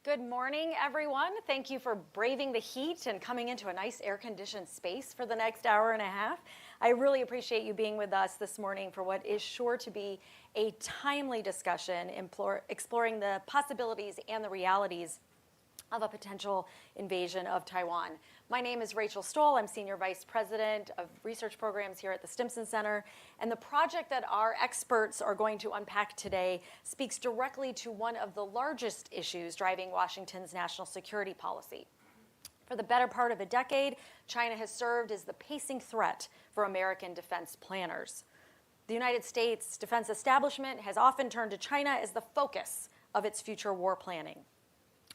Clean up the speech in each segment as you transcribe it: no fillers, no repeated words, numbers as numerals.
Good morning, everyone. Thank you for braving the heat and coming into a nice air-conditioned space for the next hour and a half. I really appreciate you being with us this morning for what is sure to be a timely discussion exploring the possibilities and the realities of a potential invasion of Taiwan. My name is Rachel Stoll. I'm Senior Vice President of Research Programs here at the Stimson Center. And the project that our experts are going to unpack today speaks directly to one of the largest issues driving Washington's national security policy. For the better part of a decade, China has served as the pacing threat for American defense planners. The United States defense establishment has often turned to China as the focus of its future war planning.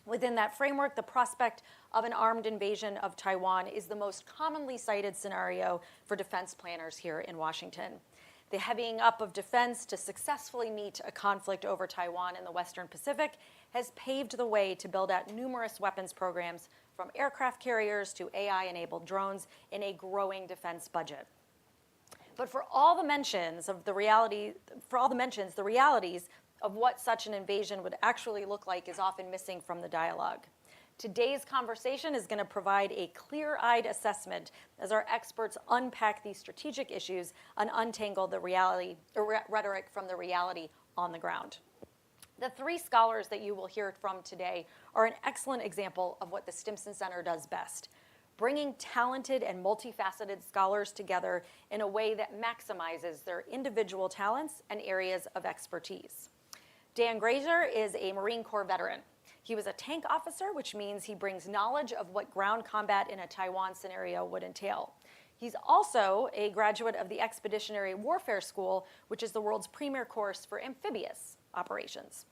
Within that framework, the prospect of an armed invasion of Taiwan is the most commonly cited scenario for defense planners here in Washington. The heavying up of defense to successfully meet a conflict over Taiwan in the Western Pacific has paved the way to build out numerous weapons programs, from aircraft carriers to AI-enabled drones, in a growing defense budget. But for all the mentions, the realities of what such an invasion would actually look like is often missing from the dialogue. Today's conversation is going to provide a clear-eyed assessment as our experts unpack these strategic issues and untangle the rhetoric from the reality on the ground. The three scholars that you will hear from today are an excellent example of what the Stimson Center does best: bringing talented and multifaceted scholars together in a way that maximizes their individual talents and areas of expertise. Dan Grazer is a Marine Corps veteran. He was a tank officer, which means he brings knowledge of what ground combat in a Taiwan scenario would entail. He's also a graduate of the Expeditionary Warfare School, which is the world's premier course for amphibious operations.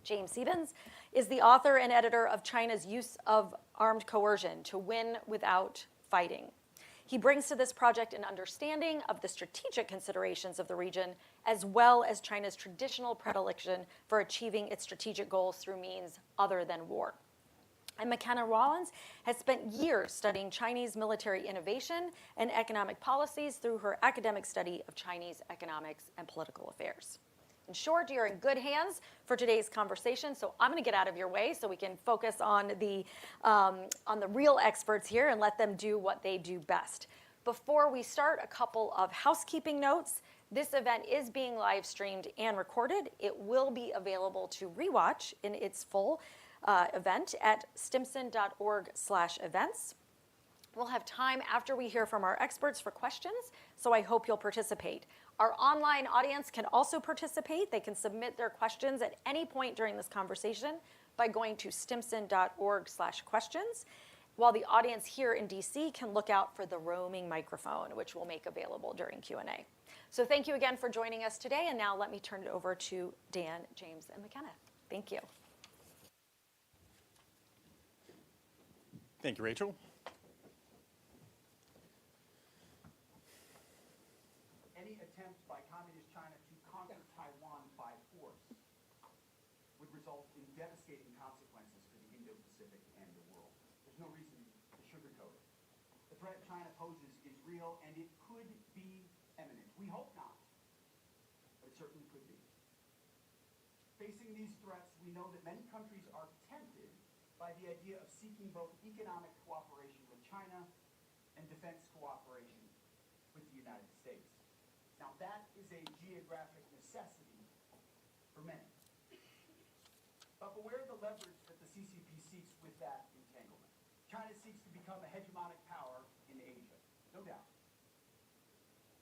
James Siebens is the author and editor of China's Use of Armed Coercion to Win Without Fighting. He brings to this project an understanding of the strategic considerations of the region, as well as China's traditional predilection for achieving its strategic goals through means other than war. And McKenna Rollins has spent years studying Chinese military innovation and economic policies through her academic study of Chinese economics and political affairs. In short, you're in good hands for today's conversation, so I'm going to get out of your way so we can focus on the real experts here and let them do what they do best. Before we start, a couple of housekeeping notes. This event is being live streamed and recorded. It will be available to rewatch in its full event at stimson.org/events. We'll have time after we hear from our experts for questions, so I hope you'll participate. Our online audience can also participate. They can submit their questions at any point during this conversation by going to stimson.org/questions, while the audience here in DC can look out for the roaming microphone, which we'll make available during Q&A. So thank you again for joining us today, and now let me turn it over to Dan, James, and McKenna. Thank you. Thank you, Rachel. Any attempt by Communist China to conquer Taiwan by force would result in devastating consequences for the Indo-Pacific and the world. There's no reason to sugarcoat it. The threat China poses is real, and it could be imminent. We hope not, but it certainly could be. Facing these threats, we know that many countries are tempted by the idea of seeking both economic cooperation with China and defense cooperation with the United States. Now, that is a geographic necessity for many. But beware the leverage that the CCP seeks with that entanglement. China seeks to become a hegemonic power in Asia, no doubt.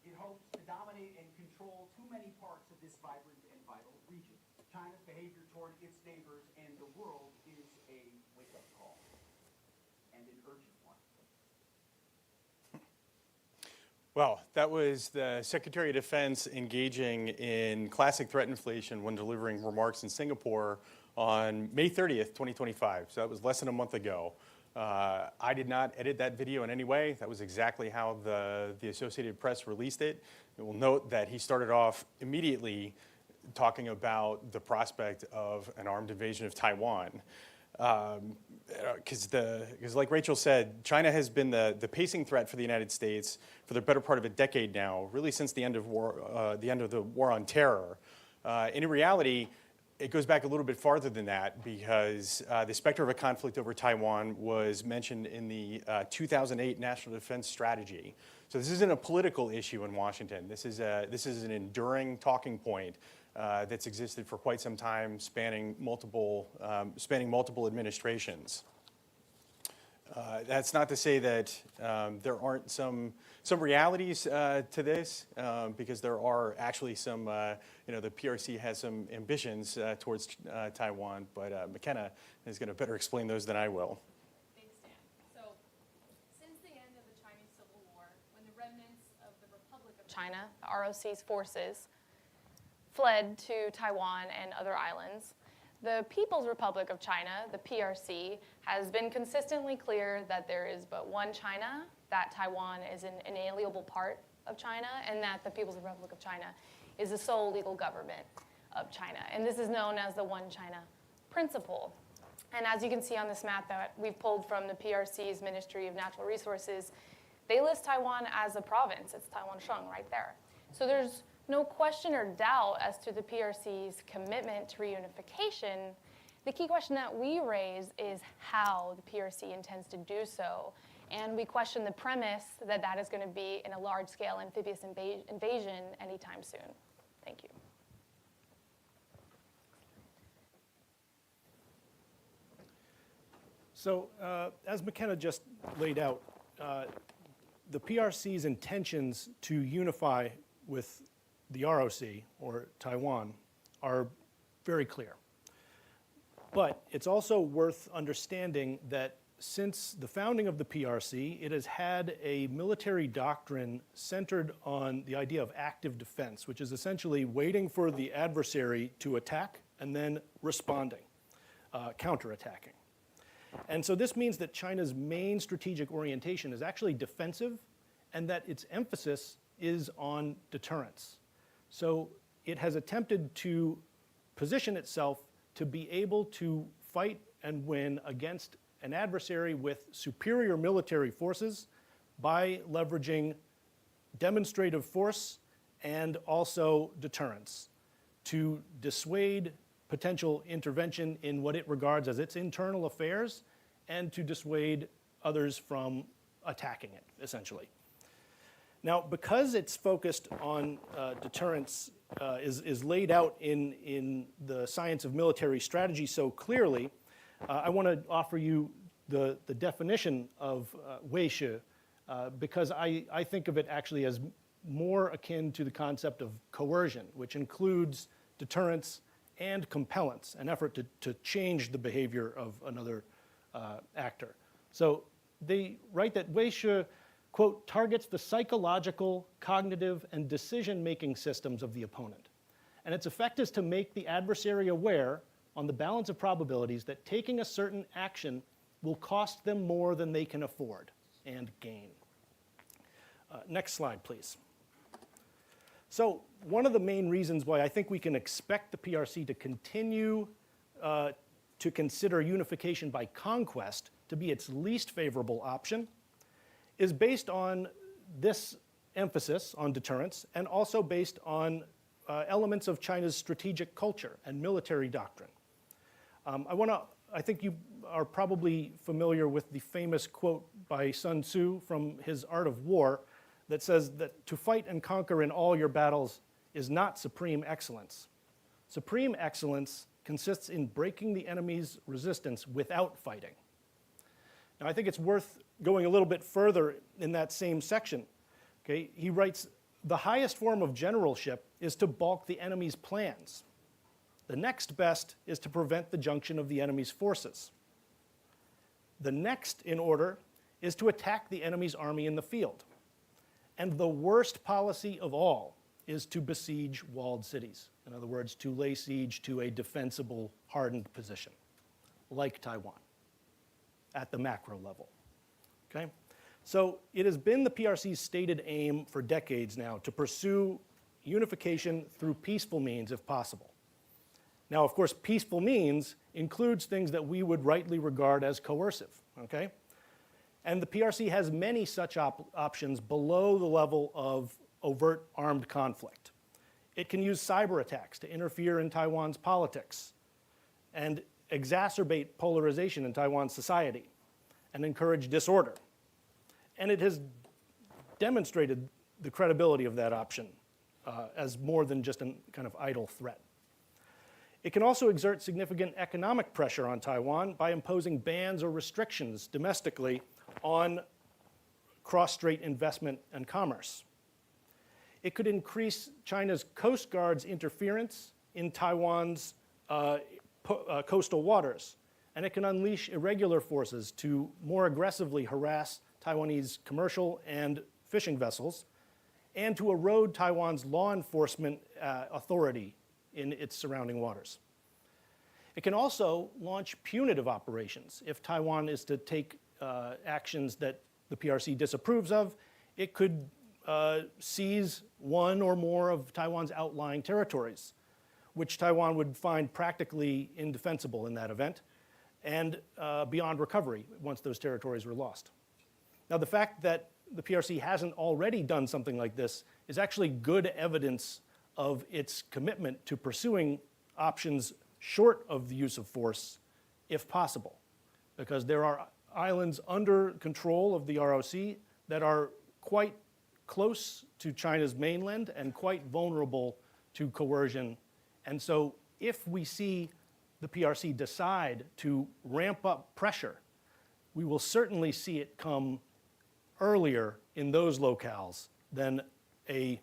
It hopes to dominate and control too many parts of this vibrant and vital region. China's behavior toward its neighbors and the world is a wake-up call, and an urgent one. Well, that was the Secretary of Defense engaging in classic threat inflation when delivering remarks in Singapore on May 30th, 2025. So that was less than a month ago. I did not edit that video in any way. That was exactly how the Associated Press released it. And we'll note that he started off immediately talking about the prospect of an armed invasion of Taiwan. Because like Rachel said, China has been the pacing threat for the United States for the better part of a decade now, really since the end of the war on terror. And in reality, it goes back a little bit farther than that because the specter of a conflict over Taiwan was mentioned in the 2008 National Defense Strategy. So this isn't a political issue in Washington. This is an enduring talking point that's existed for quite some time, spanning multiple administrations. That's not to say that there aren't some realities to this, because there are actually some, the PRC has some ambitions towards Taiwan, but McKenna is going to better explain those than I will. Thanks, Dan. So, since the end of the Chinese Civil War, when the remnants of the Republic of China, the ROC's forces, fled to Taiwan and other islands, the People's Republic of China, the PRC, has been consistently clear that there is but one China, that Taiwan is an inalienable part of China, and that the People's Republic of China is the sole legal government of China. And this is known as the One China Principle. And as you can see on this map that we've pulled from the PRC's Ministry of Natural Resources, they list Taiwan as a province. It's Taiwan Sheng right there. So there's no question or doubt as to the PRC's commitment to reunification. The key question that we raise is how the PRC intends to do so. And we question the premise that that is going to be in a large-scale amphibious invasion anytime soon. Thank you. So as McKenna just laid out, the PRC's intentions to unify with the ROC, or Taiwan, are very clear. But it's also worth understanding that since the founding of the PRC, it has had a military doctrine centered on the idea of active defense, which is essentially waiting for the adversary to attack and then responding, counterattacking. And so this means that China's main strategic orientation is actually defensive, and that its emphasis is on deterrence. So it has attempted to position itself to be able to fight and win against an adversary with superior military forces by leveraging demonstrative force and also deterrence to dissuade potential intervention in what it regards as its internal affairs and to dissuade others from attacking it, essentially. Now, because it's focused on deterrence, is laid out in the science of military strategy so clearly, I want to offer you the definition of 威慑, because I think of it actually as more akin to the concept of coercion, which includes deterrence and compellence, an effort to change the behavior of another actor. So they write that 威慑, quote, targets the psychological, cognitive, and decision-making systems of the opponent. And its effect is to make the adversary aware on the balance of probabilities that taking a certain action will cost them more than they can afford and gain. Next slide, please. So one of the main reasons why I think we can expect the PRC to continue to consider unification by conquest to be its least favorable option is based on this emphasis on deterrence and also based on elements of China's strategic culture and military doctrine. I think you are probably familiar with the famous quote by Sun Tzu from his Art of War that says that to fight and conquer in all your battles is not supreme excellence. Supreme excellence consists in breaking the enemy's resistance without fighting. Now, I think it's worth going a little bit further in that same section. Okay? He writes, the highest form of generalship is to balk the enemy's plans. The next best is to prevent the junction of the enemy's forces. The next in order is to attack the enemy's army in the field. And the worst policy of all is to besiege walled cities. In other words, to lay siege to a defensible, hardened position, like Taiwan, at the macro level. Okay? So it has been the PRC's stated aim for decades now to pursue unification through peaceful means if possible. Now, of course, peaceful means includes things that we would rightly regard as coercive, okay? And the PRC has many such options below the level of overt armed conflict. It can use cyber attacks to interfere in Taiwan's politics and exacerbate polarization in Taiwan's society and encourage disorder. And it has demonstrated the credibility of that option as more than just a kind of idle threat. It can also exert significant economic pressure on Taiwan by imposing bans or restrictions domestically on cross-strait investment and commerce. It could increase China's Coast Guard's interference in Taiwan's coastal waters, and it can unleash irregular forces to more aggressively harass Taiwanese commercial and fishing vessels, and to erode Taiwan's law enforcement authority in its surrounding waters. It can also launch punitive operations. If Taiwan is to take actions that the PRC disapproves of, it could seize one or more of Taiwan's outlying territories, which Taiwan would find practically indefensible in that event, and beyond recovery once those territories were lost. Now, the fact that the PRC hasn't already done something like this is actually good evidence of its commitment to pursuing options short of the use of force, if possible, because there are islands under control of the ROC that are quite close to China's mainland and quite vulnerable to coercion. And so if we see the PRC decide to ramp up pressure, we will certainly see it come earlier in those locales than a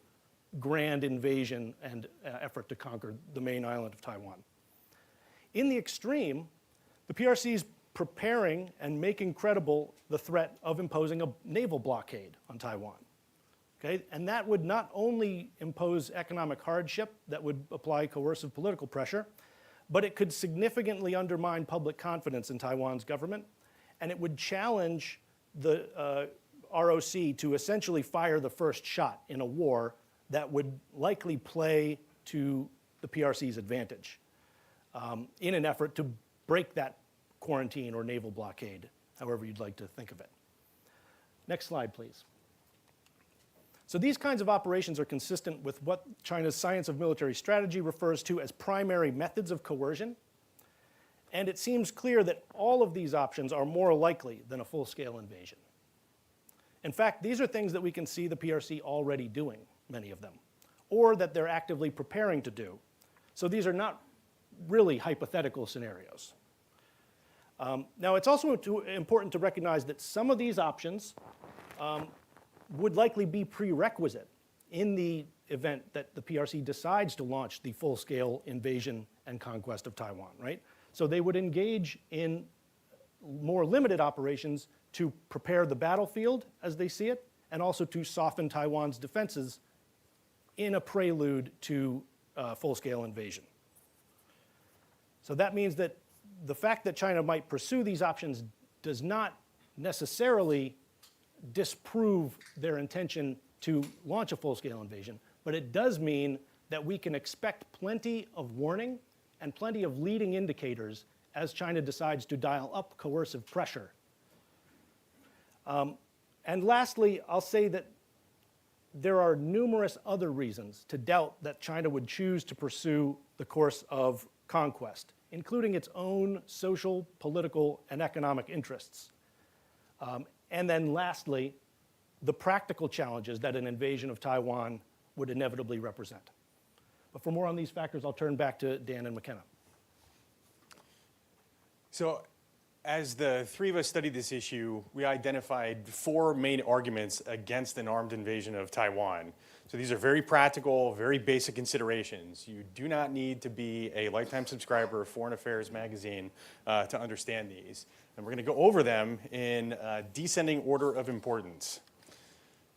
grand invasion and effort to conquer the main island of Taiwan. In the extreme, the PRC is preparing and making credible the threat of imposing a naval blockade on Taiwan. Okay? And that would not only impose economic hardship, that would apply coercive political pressure, but it could significantly undermine public confidence in Taiwan's government, and it would challenge the ROC to essentially fire the first shot in a war that would likely play to the PRC's advantage in an effort to break that quarantine or naval blockade, however you'd like to think of it. Next slide, please. So these kinds of operations are consistent with what China's science of military strategy refers to as primary methods of coercion, and it seems clear that all of these options are more likely than a full-scale invasion. In fact, these are things that we can see the PRC already doing, many of them, or that they're actively preparing to do. So these are not really hypothetical scenarios. Now, it's also important to recognize that some of these options would likely be prerequisite in the event that the PRC decides to launch the full-scale invasion and conquest of Taiwan, right? So they would engage in more limited operations to prepare the battlefield as they see it, and also to soften Taiwan's defenses in a prelude to full-scale invasion. So that means that the fact that China might pursue these options does not necessarily disprove their intention to launch a full-scale invasion, but it does mean that we can expect plenty of warning and plenty of leading indicators as China decides to dial up coercive pressure. And lastly, I'll say that there are numerous other reasons to doubt that China would choose to pursue the course of conquest, including its own social, political, and economic interests. And then lastly, the practical challenges that an invasion of Taiwan would inevitably represent. But for more on these factors, I'll turn back to Dan and McKenna. So as the three of us studied this issue, we identified four main arguments against an armed invasion of Taiwan. So these are very practical, very basic considerations. You do not need to be a lifetime subscriber of Foreign Affairs magazine to understand these. And we're going to go over them in descending order of importance.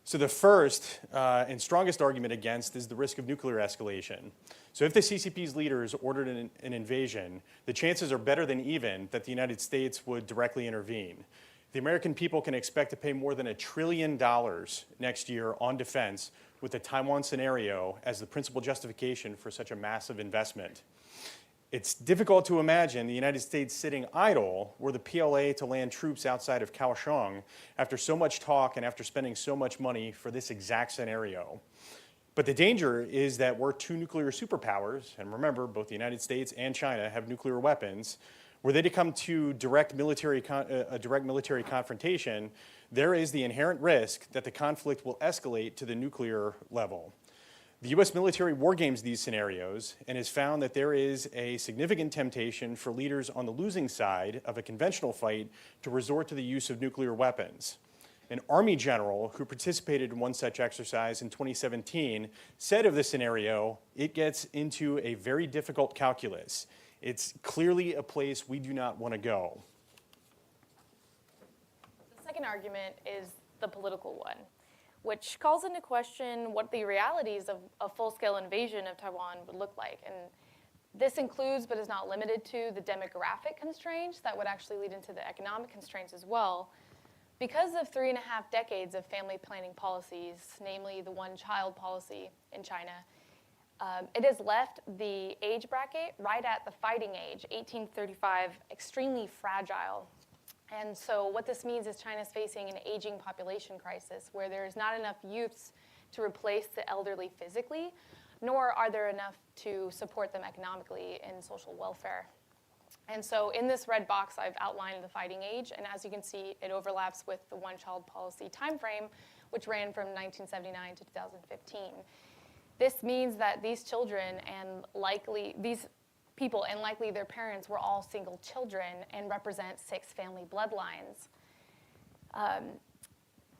So the first and strongest argument against is the risk of nuclear escalation. So if the CCP's leaders ordered an invasion, the chances are better than even that the United States would directly intervene. The American people can expect to pay more than $1 trillion next year on defense, with the Taiwan scenario as the principal justification for such a massive investment. It's difficult to imagine the United States sitting idle were the PLA to land troops outside of Kaohsiung after so much talk and after spending so much money for this exact scenario. But the danger is that we're two nuclear superpowers, and remember, both the United States and China have nuclear weapons. Were they to come to a direct military confrontation, there is the inherent risk that the conflict will escalate to the nuclear level. The U.S. military wargames these scenarios and has found that there is a significant temptation for leaders on the losing side of a conventional fight to resort to the use of nuclear weapons. An Army general who participated in one such exercise in 2017 said of the scenario, it gets into a very difficult calculus. It's clearly a place we do not want to go. The second argument is the political one, which calls into question what the realities of a full-scale invasion of Taiwan would look like. And this includes, but is not limited to, the demographic constraints that would actually lead into the economic constraints as well. Because of 3.5 decades of family planning policies, namely the one-child policy in China, it has left the age bracket right at the fighting age, 1835, extremely fragile. And so what this means is China's facing an aging population crisis where there's not enough youths to replace the elderly physically, nor are there enough to support them economically in social welfare. And so in this red box, I've outlined the fighting age, and as you can see, it overlaps with the one-child policy timeframe, which ran from 1979 to 2015. This means that these children and these people and likely their parents were all single children and represent 6 family bloodlines.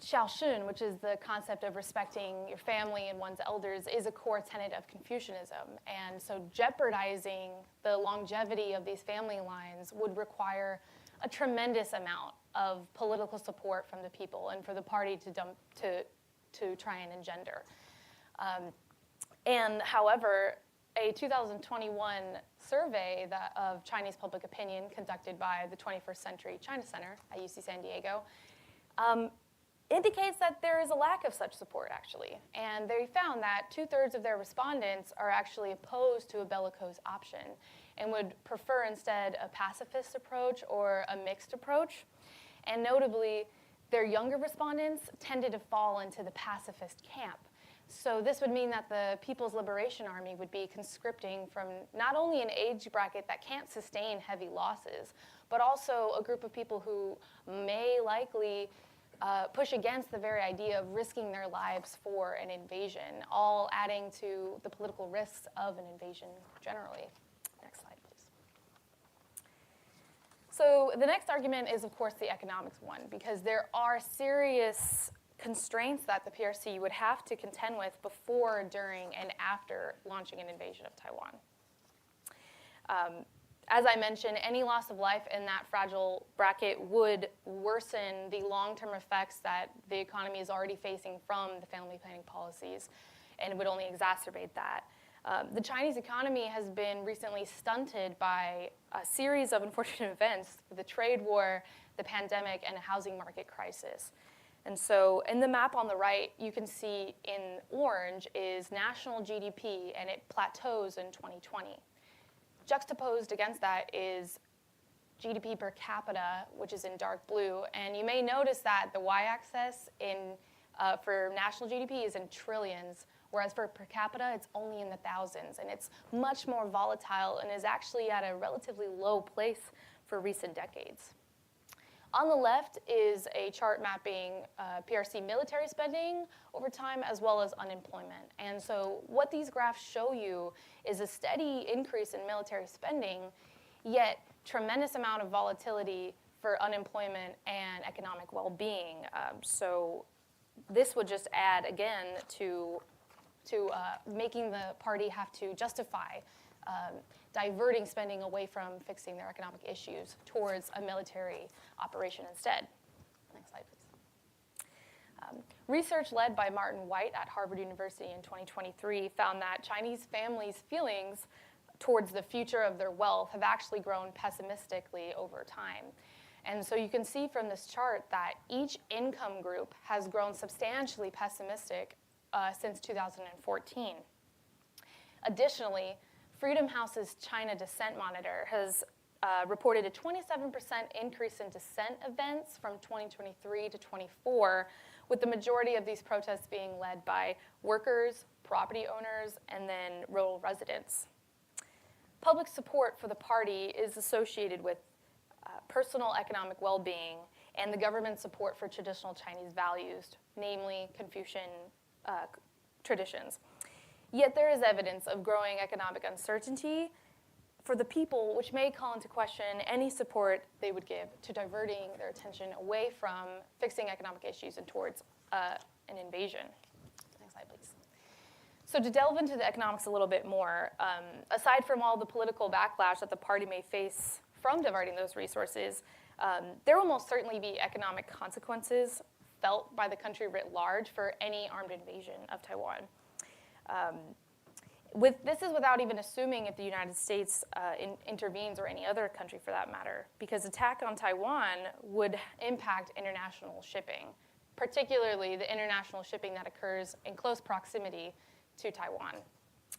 Shaoxun, which is the concept of respecting your family and one's elders, is a core tenet of Confucianism. And so jeopardizing the longevity of these family lines would require a tremendous amount of political support from the people and for the party to try and engender. And however, a 2021 survey of Chinese public opinion conducted by the 21st Century China Center at UC San Diego indicates that there is a lack of such support, actually. And they found that 2/3 of their respondents are actually opposed to a bellicose option and would prefer instead a pacifist approach or a mixed approach. And notably, their younger respondents tended to fall into the pacifist camp. So this would mean that the People's Liberation Army would be conscripting from not only an age bracket that can't sustain heavy losses, but also a group of people who may likely push against the very idea of risking their lives for an invasion, all adding to the political risks of an invasion generally. Next slide, please. So the next argument is, of course, the economics one, because there are serious constraints that the PRC would have to contend with before, during, and after launching an invasion of Taiwan. As I mentioned, any loss of life in that fragile bracket would worsen the long-term effects that the economy is already facing from the family planning policies, and it would only exacerbate that. The Chinese economy has been recently stunted by a series of unfortunate events, the trade war, the pandemic, and a housing market crisis. And so in the map on the right, you can see in orange is national GDP, and it plateaus in 2020. Juxtaposed against that is GDP per capita, which is in dark blue. And you may notice that the y-axis for national GDP is in trillions, whereas for per capita, it's only in the thousands. And it's much more volatile and is actually at a relatively low place for recent decades. On the left is a chart mapping PRC military spending over time as well as unemployment. And so what these graphs show you is a steady increase in military spending, yet tremendous amount of volatility for unemployment and economic well-being. So this would just add, again, to making the party have to justify diverting spending away from fixing their economic issues towards a military operation instead. Next slide, please. Research led by Martin White at Harvard University in 2023 found that Chinese families' feelings towards the future of their wealth have actually grown pessimistically over time. And so you can see from this chart that each income group has grown substantially pessimistic since 2014. Additionally, Freedom House's China Dissent Monitor has reported a 27% increase in dissent events from 2023 to 24, with the majority of these protests being led by workers, property owners, and then rural residents. Public support for the party is associated with personal economic well-being and the government's support for traditional Chinese values, namely Confucian traditions. Yet there is evidence of growing economic uncertainty for the people, which may call into question any support they would give to diverting their attention away from fixing economic issues and towards an invasion. Next slide, please. So to delve into the economics a little bit more, aside from all the political backlash that the party may face from diverting those resources, there will most certainly be economic consequences felt by the country writ large for any armed invasion of Taiwan. This is without even assuming if the United States intervenes, or any other country for that matter, because attack on Taiwan would impact international shipping, particularly the international shipping that occurs in close proximity to Taiwan.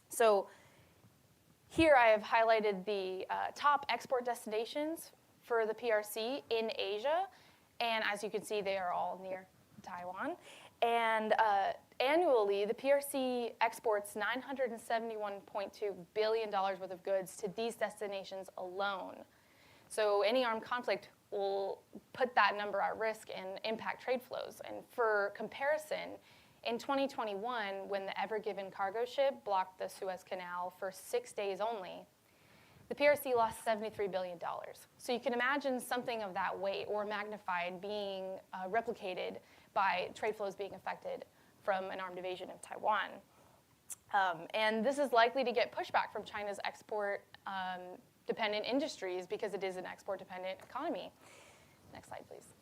So here I have highlighted the top export destinations for the PRC in Asia, and as you can see, they are all near Taiwan. And annually, the PRC exports $971.2 billion worth of goods to these destinations alone. So any armed conflict will put that number at risk and impact trade flows. And for comparison, in 2021, when the Ever Given cargo ship blocked the Suez Canal for 6 days only, the PRC lost $73 billion. So you can imagine something of that weight or magnified being replicated by trade flows being affected from an armed invasion of Taiwan. And this is likely to get pushback from China's export-dependent industries because it is an export-dependent economy. Next slide, please.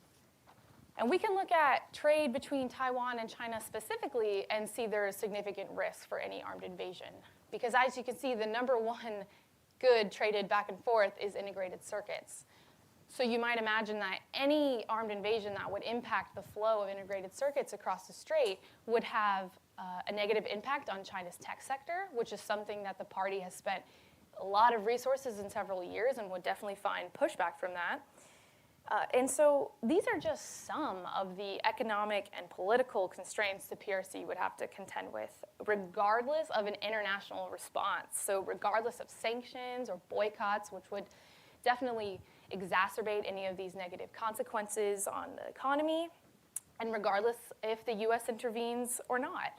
And we can look at trade between Taiwan and China specifically and see there is significant risk for any armed invasion. Because as you can see, the number one good traded back and forth is integrated circuits. So you might imagine that any armed invasion that would impact the flow of integrated circuits across the strait would have a negative impact on China's tech sector, which is something that the party has spent a lot of resources in several years and would definitely find pushback from that. And so these are just some of the economic and political constraints the PRC would have to contend with, regardless of an international response. So regardless of sanctions or boycotts, which would definitely exacerbate any of these negative consequences on the economy, and regardless if the US intervenes or not.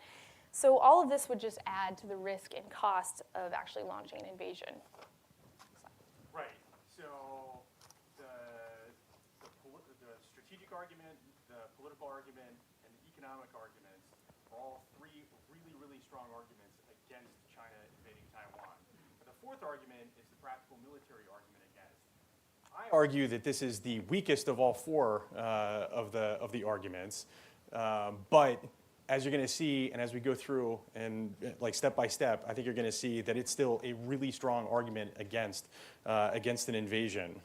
So all of this would just add to the risk and cost of actually launching an invasion. Right. So the strategic argument, the political argument, and the economic arguments are all three really, really strong arguments against China invading Taiwan. But the fourth argument is the practical military argument against. I argue that this is the weakest of all four of the arguments, but as you're going to see, and as we go through and like step by step, I think you're going to see that it's still a really strong argument against an invasion.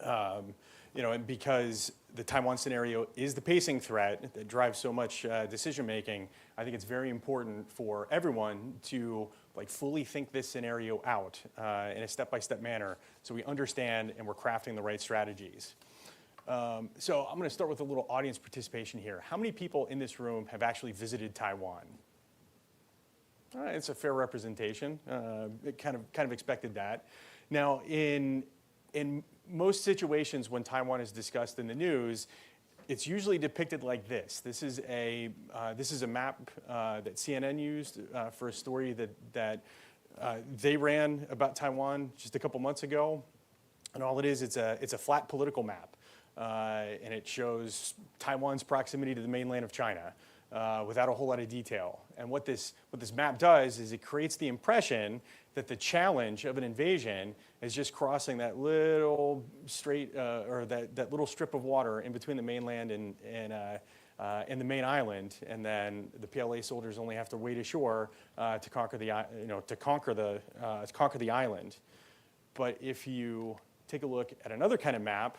And because the Taiwan scenario is the pacing threat that drives so much decision making, I think it's very important for everyone to fully think this scenario out in a step-by-step manner so we understand and we're crafting the right strategies. So I'm going to start with a little audience participation here. How many people in this room have actually visited Taiwan? All right, it's a fair representation. Kind of expected that. Now, in most situations when Taiwan is discussed in the news, it's usually depicted like this. This is a map that CNN used for a story that they ran about Taiwan just a couple months ago. And all it is, it's a flat political map. And it shows Taiwan's proximity to the mainland of China without a whole lot of detail. And what this map does is it creates the impression that the challenge of an invasion is just crossing that little strait or that little strip of water in between the mainland and the main island, and then the PLA soldiers only have to wade ashore to conquer the island. But if you take a look at another kind of map,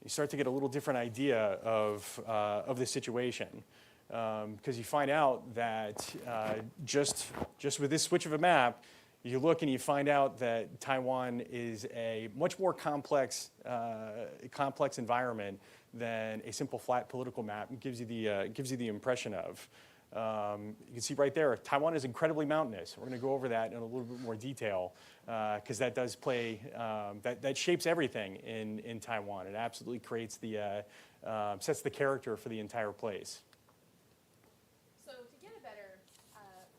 you start to get a little different idea of the situation, because you find out that just with this switch of a map, you look and you find out that Taiwan is a much more complex environment than a simple flat political map gives you the impression of. You can see right there, Taiwan is incredibly mountainous. We're going to go over that in a little bit more detail because that does play, that shapes everything in Taiwan. It absolutely creates sets the character for the entire place. So to get a better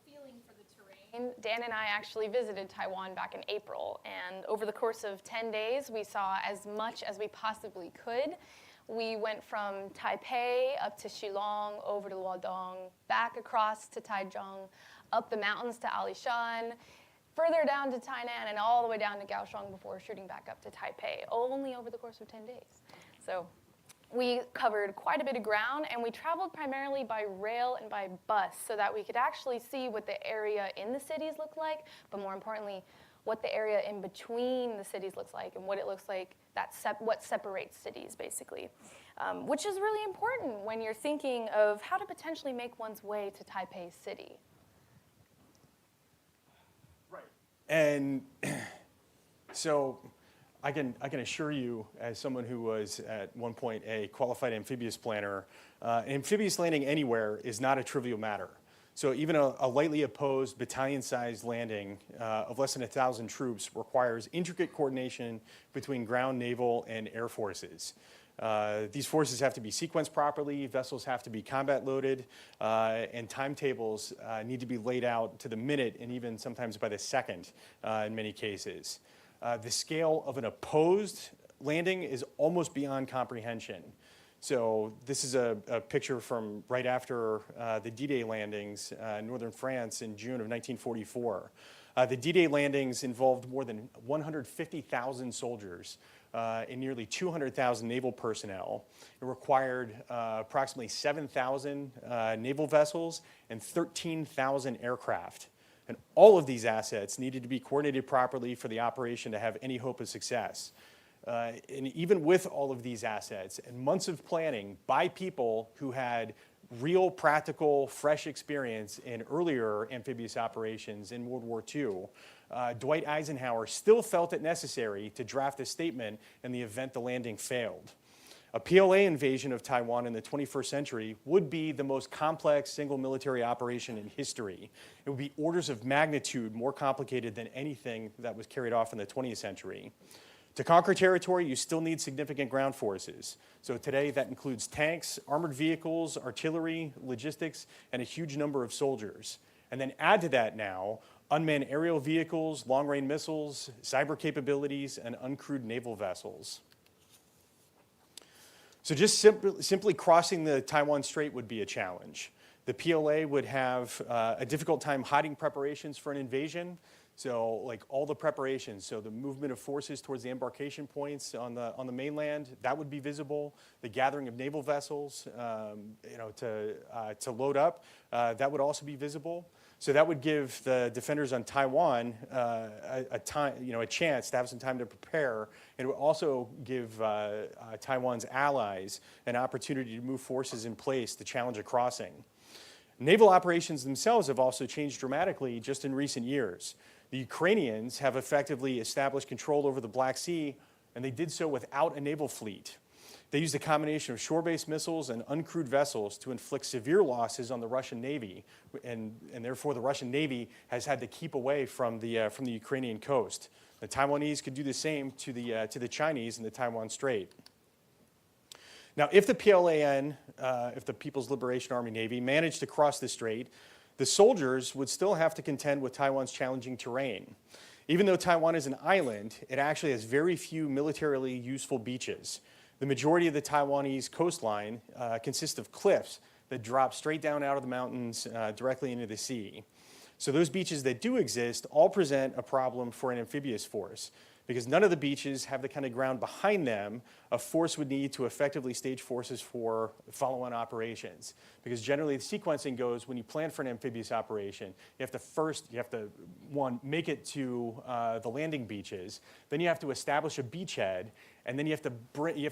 feeling for the terrain, Dan and I actually visited Taiwan back in April, and over the course of 10 days, we saw as much as we possibly could. We went from Taipei up to Shillong, over to Luodong, back across to Taichung, up the mountains to Alishan, further down to Tainan, and all the way down to Kaohsiung before shooting back up to Taipei, only over the course of 10 days. So we covered quite a bit of ground, and we traveled primarily by rail and by bus so that we could actually see what the area in the cities looked like, but more importantly, what the area in between the cities looks like and what it looks like, what separates cities, basically, which is really important when you're thinking of how to potentially make one's way to Taipei City. Right. And so I can assure you, as someone who was at one point a qualified amphibious planner, an amphibious landing anywhere is not a trivial matter. So even a lightly opposed battalion-sized landing of less than 1,000 troops requires intricate coordination between ground, naval, and air forces. These forces have to be sequenced properly, vessels have to be combat loaded, and timetables need to be laid out to the minute and even sometimes by the second in many cases. The scale of an opposed landing is almost beyond comprehension. So this is a picture from right after the D-Day landings in northern France in June of 1944. The D-Day landings involved more than 150,000 soldiers and nearly 200,000 naval personnel. It required approximately 7,000 naval vessels and 13,000 aircraft. And all of these assets needed to be coordinated properly for the operation to have any hope of success. And even with all of these assets and months of planning by people who had real, practical, fresh experience in earlier amphibious operations in World War II, Dwight Eisenhower still felt it necessary to draft a statement in the event the landing failed. A PLA invasion of Taiwan in the 21st century would be the most complex single military operation in history. It would be orders of magnitude more complicated than anything that was carried off in the 20th century. To conquer territory, you still need significant ground forces. So today that includes tanks, armored vehicles, artillery, logistics, and a huge number of soldiers. And then add to that now unmanned aerial vehicles, long-range missiles, cyber capabilities, and uncrewed naval vessels. So just simply crossing the Taiwan Strait would be a challenge. The PLA would have a difficult time hiding preparations for an invasion. So like all the preparations, so the movement of forces towards the embarkation points on the mainland, that would be visible. The gathering of naval vessels, to load up, that would also be visible. So that would give the defenders on Taiwan a chance to have some time to prepare. And it would also give Taiwan's allies an opportunity to move forces in place to challenge a crossing. Naval operations themselves have also changed dramatically just in recent years. The Ukrainians have effectively established control over the Black Sea, and they did so without a naval fleet. They used a combination of shore-based missiles and uncrewed vessels to inflict severe losses on the Russian Navy, and therefore the Russian Navy has had to keep away from the Ukrainian coast. The Taiwanese could do the same to the Chinese in the Taiwan Strait. Now, if the PLAN, if the People's Liberation Army Navy, managed to cross the strait, the soldiers would still have to contend with Taiwan's challenging terrain. Even though Taiwan is an island, it actually has very few militarily useful beaches. The majority of the Taiwanese coastline consists of cliffs that drop straight down out of the mountains directly into the sea. So those beaches that do exist all present a problem for an amphibious force, because none of the beaches have the kind of ground behind them a force would need to effectively stage forces for follow-on operations. Because generally the sequencing goes, when you plan for an amphibious operation, you have to make it to the landing beaches, then you have to establish a beachhead, and then you have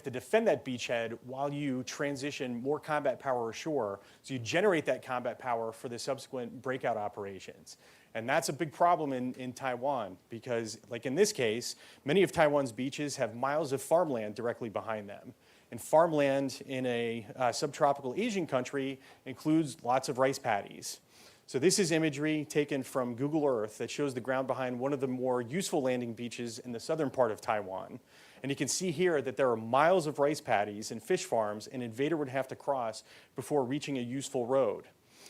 to defend that beachhead while you transition more combat power ashore, so you generate that combat power for the subsequent breakout operations. And that's a big problem in Taiwan because, like in this case, many of Taiwan's beaches have miles of farmland directly behind them. And farmland in a subtropical Asian country includes lots of rice paddies. So this is imagery taken from Google Earth that shows the ground behind one of the more useful landing beaches in the southern part of Taiwan. And you can see here that there are miles of rice paddies and fish farms an invader would have to cross before reaching a useful road.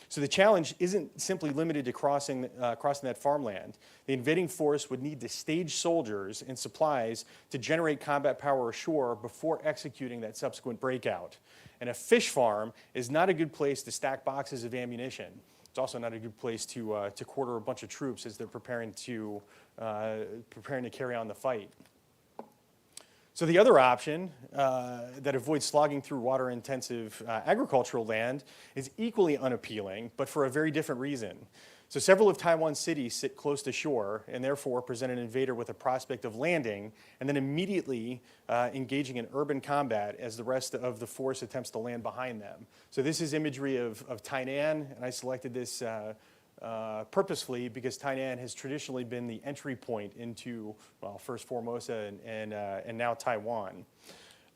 So the challenge isn't simply limited to crossing that farmland. The invading force would need to stage soldiers and supplies to generate combat power ashore before executing that subsequent breakout. And a fish farm is not a good place to stack boxes of ammunition. It's also not a good place to quarter a bunch of troops as they're preparing to carry on the fight. So the other option that avoids slogging through water-intensive agricultural land is equally unappealing, but for a very different reason. So several of Taiwan's cities sit close to shore and therefore present an invader with a prospect of landing and then immediately engaging in urban combat as the rest of the force attempts to land behind them. So this is imagery of Tainan, and I selected this purposefully because Tainan has traditionally been the entry point into, well, first Formosa and now Taiwan.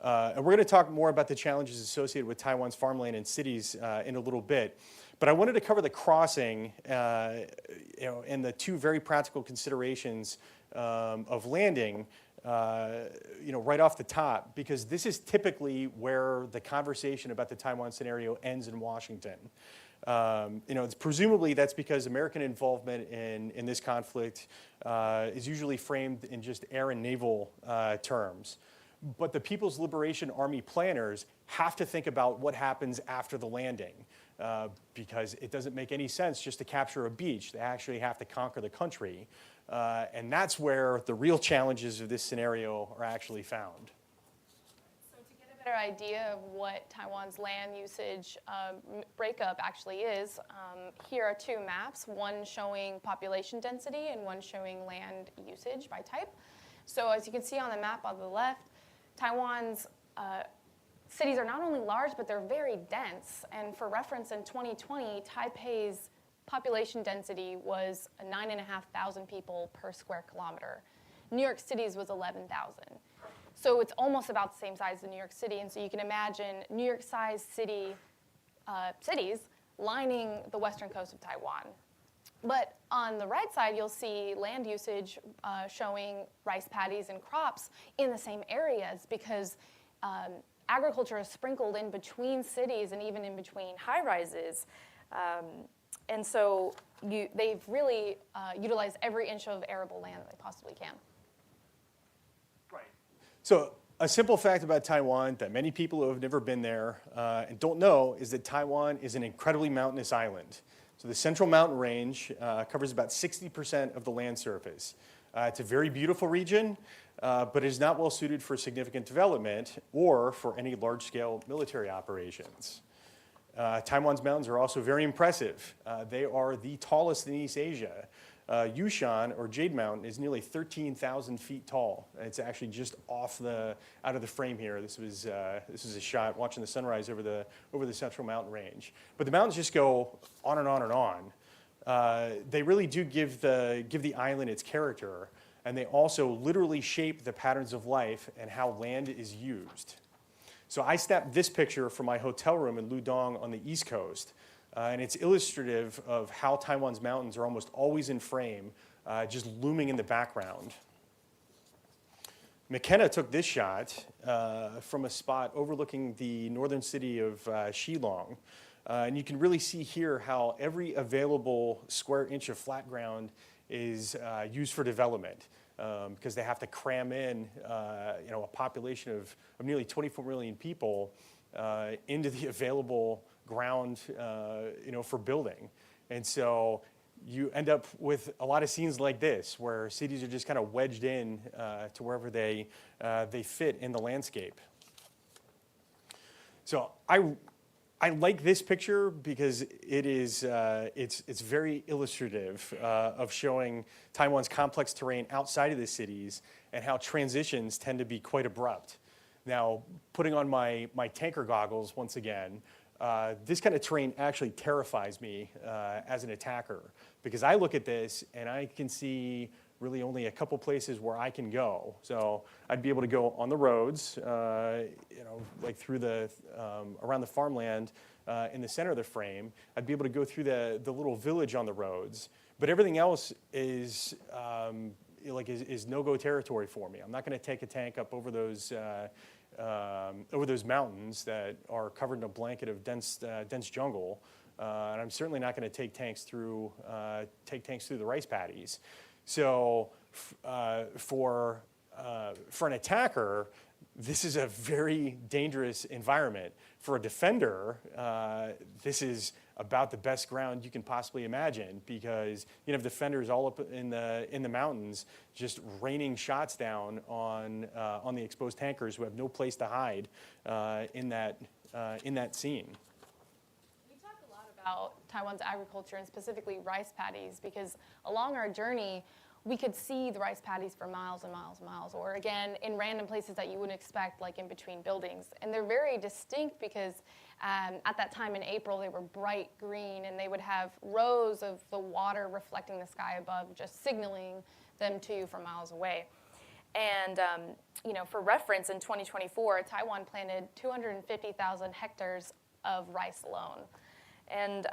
And we're going to talk more about the challenges associated with Taiwan's farmland and cities in a little bit. But I wanted to cover the crossing and the two very practical considerations of landing right off the top, because this is typically where the conversation about the Taiwan scenario ends in Washington. Presumably that's because American involvement in this conflict is usually framed in just air and naval terms. But the People's Liberation Army planners have to think about what happens after the landing because it doesn't make any sense just to capture a beach. They actually have to conquer the country. And that's where the real challenges of this scenario are actually found. So to get a better idea of what Taiwan's land usage breakup actually is, here are two maps, one showing population density and one showing land usage by type. So as you can see on the map on the left, Taiwan's cities are not only large, but they're very dense. And for reference, in 2020, Taipei's population density was 9,500 people per square kilometer. New York City's was 11,000. So it's almost about the same size as New York City. And so you can imagine New York-sized cities lining the western coast of Taiwan. But on the right side, you'll see land usage showing rice paddies and crops in the same areas because agriculture is sprinkled in between cities and even in between high-rises. And so they've really utilized every inch of arable land that they possibly can. Right. So a simple fact about Taiwan that many people who have never been there and don't know is that Taiwan is an incredibly mountainous island. So the Central Mountain Range covers about 60% of the land surface. It's a very beautiful region, but it is not well suited for significant development or for any large-scale military operations. Taiwan's mountains are also very impressive. They are the tallest in East Asia. Yushan, or Jade Mountain, is nearly 13,000 feet tall. It's actually just out of the frame here. This was a shot watching the sunrise over the Central Mountain Range. But the mountains just go on and on and on. They really do give the island its character, and they also literally shape the patterns of life and how land is used. So I snapped this picture from my hotel room in Ludong on the East Coast. And it's illustrative of how Taiwan's mountains are almost always in frame, just looming in the background. McKenna took this shot from a spot overlooking the northern city of Shillong. And you can really see here how every available square inch of flat ground is used for development because they have to cram in a population of nearly 24 million people into the available ground for building. And so you end up with a lot of scenes like this where cities are just kind of wedged in to wherever they fit in the landscape. So I like this picture because it's very illustrative of showing Taiwan's complex terrain outside of the cities and how transitions tend to be quite abrupt. Now, putting on my tanker goggles once again, this kind of terrain actually terrifies me as an attacker because I look at this and I can see really only a couple places where I can go. So I'd be able to go on the roads, like through around the farmland in the center of the frame. I'd be able to go through the little village on the roads. But everything else is no-go territory for me. I'm not going to take a tank up over those mountains that are covered in a blanket of dense jungle. And I'm certainly not going to take tanks through the rice paddies. So for an attacker, this is a very dangerous environment. For a defender, this is about the best ground you can possibly imagine, because you have defenders all up in the mountains just raining shots down on the exposed tankers who have no place to hide in that scene. We talk a lot about Taiwan's agriculture and specifically rice paddies, because along our journey, we could see the rice paddies for miles and miles and miles, or again, in random places that you wouldn't expect, like in between buildings. And they're very distinct because at that time in April, they were bright green, and they would have rows of the water reflecting the sky above, just signaling them to you from miles away. And for reference, in 2024, Taiwan planted 250,000 hectares of rice alone. And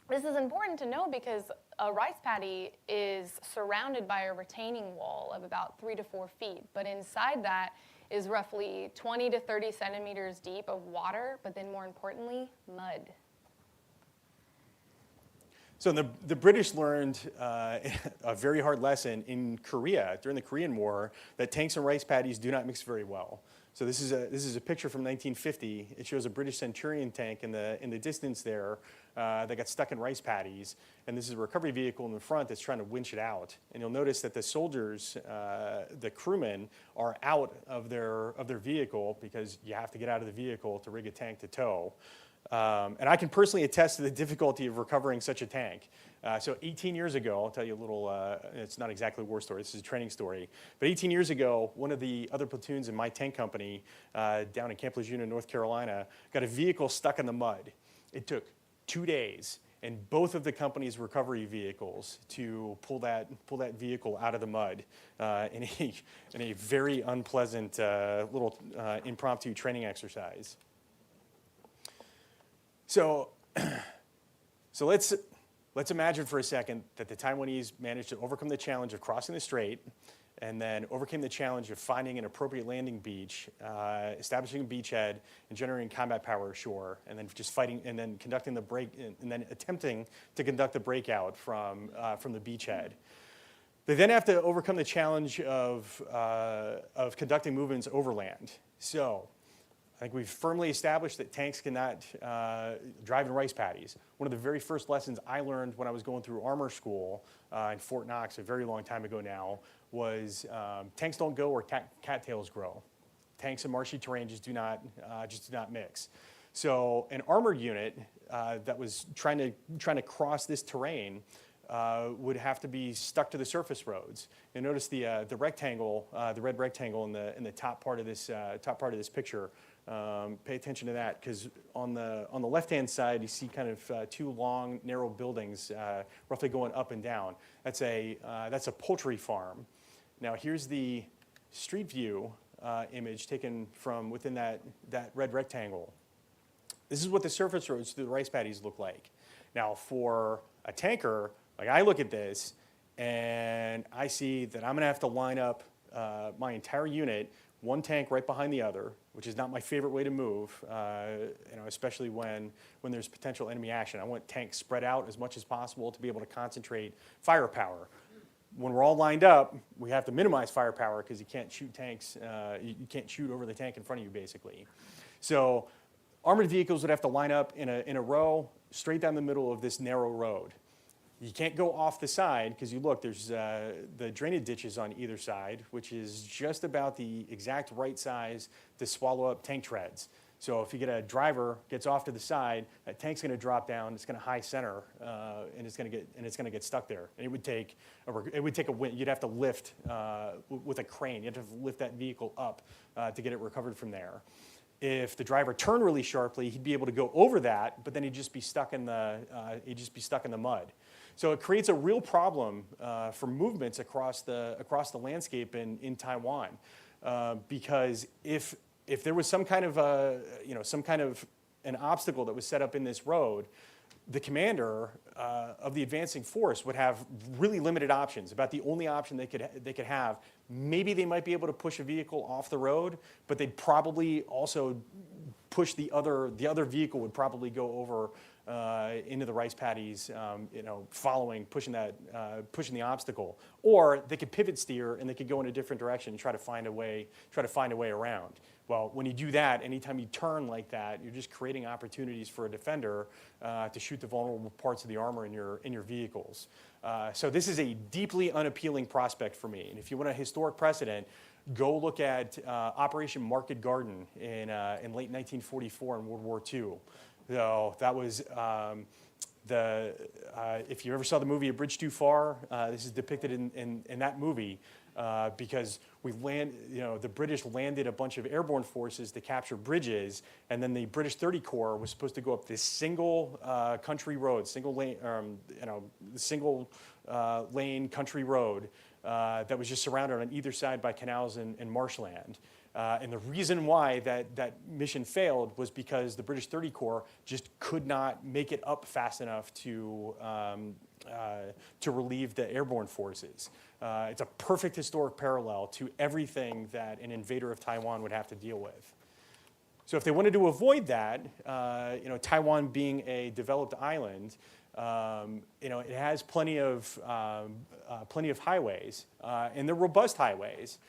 this is important to know because a rice paddy is surrounded by a retaining wall of about 3 to 4 feet, but inside that is roughly 20 to 30 centimeters deep of water, but then more importantly, mud. So the British learned a very hard lesson in Korea during the Korean War, that tanks and rice paddies do not mix very well. So this is a picture from 1950. It shows a British Centurion tank in the distance there that got stuck in rice paddies, and this is a recovery vehicle in the front that's trying to winch it out. And you'll notice that the soldiers, the crewmen, are out of their vehicle because you have to get out of the vehicle to rig a tank to tow. And I can personally attest to the difficulty of recovering such a tank. So 18 years ago, I'll tell you a little, it's not exactly a war story, this is a training story. But 18 years ago, one of the other platoons in my tank company down in Camp Lejeune, North Carolina, got a vehicle stuck in the mud. It took 2 days, and both of the company's recovery vehicles to pull that vehicle out of the mud in a very unpleasant little impromptu training exercise. So let's imagine for a second that the Taiwanese managed to overcome the challenge of crossing the strait, and then overcame the challenge of finding an appropriate landing beach, establishing a beachhead, and generating combat power ashore, and then just fighting, and then conducting the break, and then attempting to conduct the breakout from the beachhead. They then have to overcome the challenge of conducting movements overland. So I think we've firmly established that tanks cannot drive in rice paddies. One of the very first lessons I learned when I was going through armor school in Fort Knox a very long time ago now was tanks don't go where cattails grow. Tanks and marshy terrain just do not mix. So an armor unit that was trying to cross this terrain would have to be stuck to the surface roads. And notice the rectangle, the red rectangle in the top part of this picture. Pay attention to that, because on the left-hand side you see kind of two long, narrow buildings, roughly going up and down. That's a poultry farm. Now here's the street view image taken from within that red rectangle. This is what the surface roads through the rice paddies look like. Now for a tanker, like, I look at this and I see that I'm going to have to line up my entire unit, one tank right behind the other, which is not my favorite way to move, especially when there's potential enemy action. I want tanks spread out as much as possible to be able to concentrate firepower. When we're all lined up, we have to minimize firepower because you can't shoot tanks, you can't shoot over the tank in front of you, basically. So armored vehicles would have to line up in a row straight down the middle of this narrow road. You can't go off the side because you look, there's the drainage ditches on either side, which is just about the exact right size to swallow up tank treads. So if you get a driver gets off to the side, that tank's going to drop down. It's going to high center, and it's going to get stuck there. And it would take a wind. You'd have to lift with a crane. You'd have to lift that vehicle up to get it recovered from there. If the driver turned really sharply, he'd be able to go over that, but then he'd just be stuck in the mud. So it creates a real problem for movements across the landscape in Taiwan, because if there was some kind of an obstacle that was set up in this road, the commander of the advancing force would have really limited options. About the only option they could have. Maybe they might be able to push a vehicle off the road, but they'd probably also push the other vehicle would probably go over into the rice paddies, pushing the obstacle. Or they could pivot steer and they could go in a different direction and try to find a way around. Well, when you do that, anytime you turn like that, you're just creating opportunities for a defender to shoot the vulnerable parts of the armor in your vehicles. So this is a deeply unappealing prospect for me. And if you want a historic precedent, go look at Operation Market Garden in late 1944 in World War II. So that was if you ever saw the movie A Bridge Too Far, this is depicted in that movie. Because the British landed a bunch of airborne forces to capture bridges, and then the British 30 Corps was supposed to go up this single country road, single lane country road that was just surrounded on either side by canals and marshland. And the reason why that mission failed was because the British 30 Corps just could not make it up fast enough to relieve the airborne forces. It's a perfect historic parallel to everything that an invader of Taiwan would have to deal with. So if they wanted to avoid that, Taiwan being a developed island, it has plenty of highways, and they're robust highways,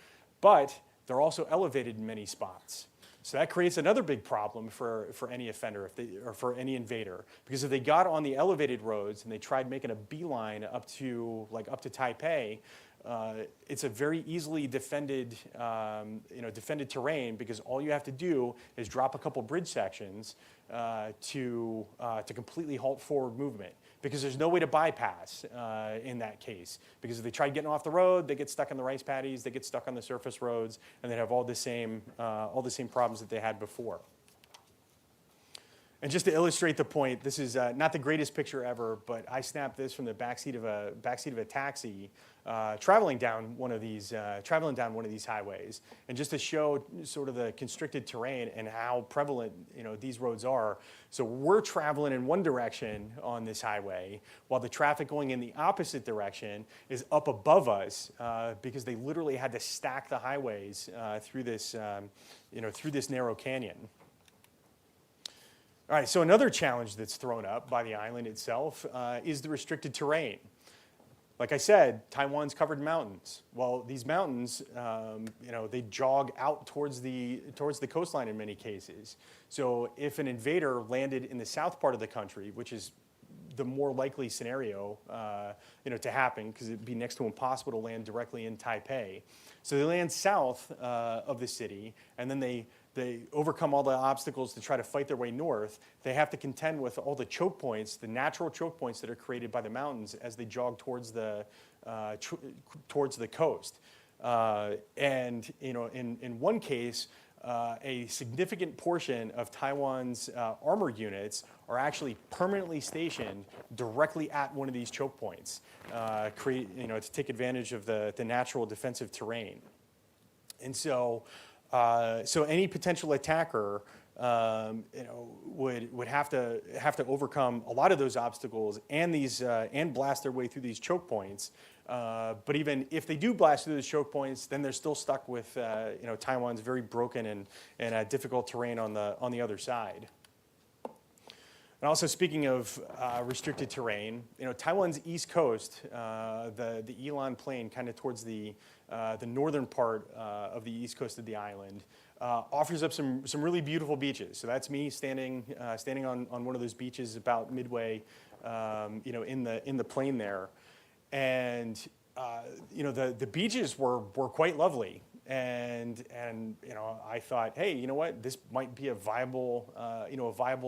but they're also elevated in many spots. So that creates another big problem for any offender or for any invader, because if they got on the elevated roads and they tried making a beeline up to Taipei, it's a very easily defended terrain, because all you have to do is drop a couple bridge sections to completely halt forward movement, because there's no way to bypass in that case. Because if they try getting off the road, they get stuck on the rice paddies, they get stuck on the surface roads, and they have all the same problems that they had before. And just to illustrate the point, this is not the greatest picture ever, but I snapped this from the backseat of a taxi, traveling down one of these highways, and just to show sort of the constricted terrain and how prevalent these roads are. So we're traveling in one direction on this highway, while the traffic going in the opposite direction is up above us, because they literally had to stack the highways through this narrow canyon. All right, so another challenge that's thrown up by the island itself is the restricted terrain. Like I said, Taiwan's covered in mountains. Well, these mountains, they jog out towards the coastline in many cases. So if an invader landed in the south part of the country, which is the more likely scenario, to happen, because it'd be next to impossible to land directly in Taipei. So they land south of the city, and then they overcome all the obstacles to try to fight their way north. They have to contend with all the choke points, the natural choke points that are created by the mountains as they jog towards the coast. And in one case, a significant portion of Taiwan's armor units are actually permanently stationed directly at one of these choke points, to take advantage of the natural defensive terrain. And so any potential attacker, would have to overcome a lot of those obstacles and blast their way through these choke points. But even if they do blast through those choke points, then they're still stuck with Taiwan's very broken and difficult terrain on the other side. And also, speaking of restricted terrain, Taiwan's east coast, the Yilan Plain, kind of towards the northern part of the east coast of the island, offers up some really beautiful beaches. So that's me standing on one of those beaches about midway, in the plain there, and the beaches were quite lovely. And I thought, hey, you know what? This might be a viable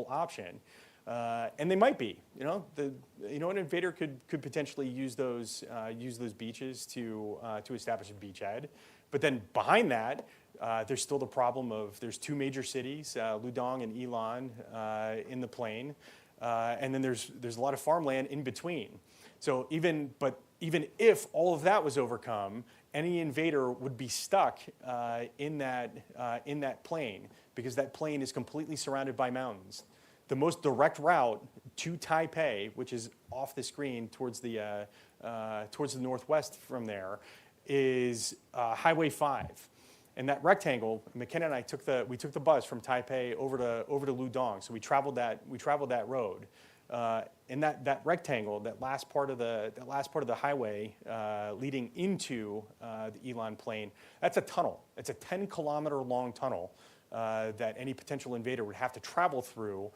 option. And they might be, an invader could potentially use those beaches to establish a beachhead. But then behind that, there's still the problem of there's two major cities, Ludong and Yilan, in the plain, and then there's a lot of farmland in between. So even if all of that was overcome, any invader would be stuck in that plain, because that plain is completely surrounded by mountains. The most direct route to Taipei, which is off the screen towards the northwest from there, is Highway 5. And that rectangle, McKenna and I took the bus from Taipei over to Ludong. So we traveled that road. And that rectangle, that last part of the highway leading into the Yilan Plain, that's a tunnel. It's a 10-kilometer long tunnel that any potential invader would have to travel through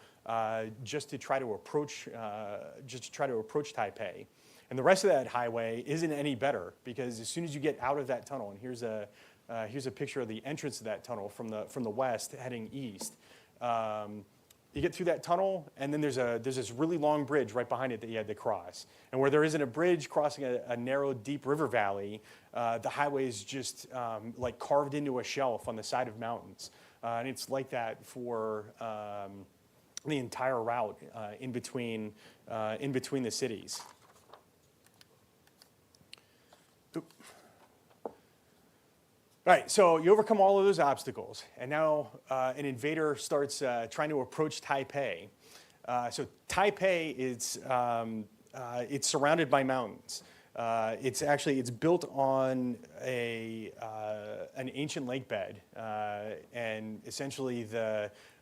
just to try to approach Taipei. And the rest of that highway isn't any better, because as soon as you get out of that tunnel, and here's a picture of the entrance to that tunnel from the west heading east. You get through that tunnel, and then there's this really long bridge right behind it that you had to cross. And where there isn't a bridge crossing a narrow, deep river valley, the highway is just like carved into a shelf on the side of mountains. And it's like that for the entire route in between the cities. All right, so you overcome all of those obstacles, and now an invader starts trying to approach Taipei. So Taipei is it's surrounded by mountains. It's built on an ancient lake bed, and essentially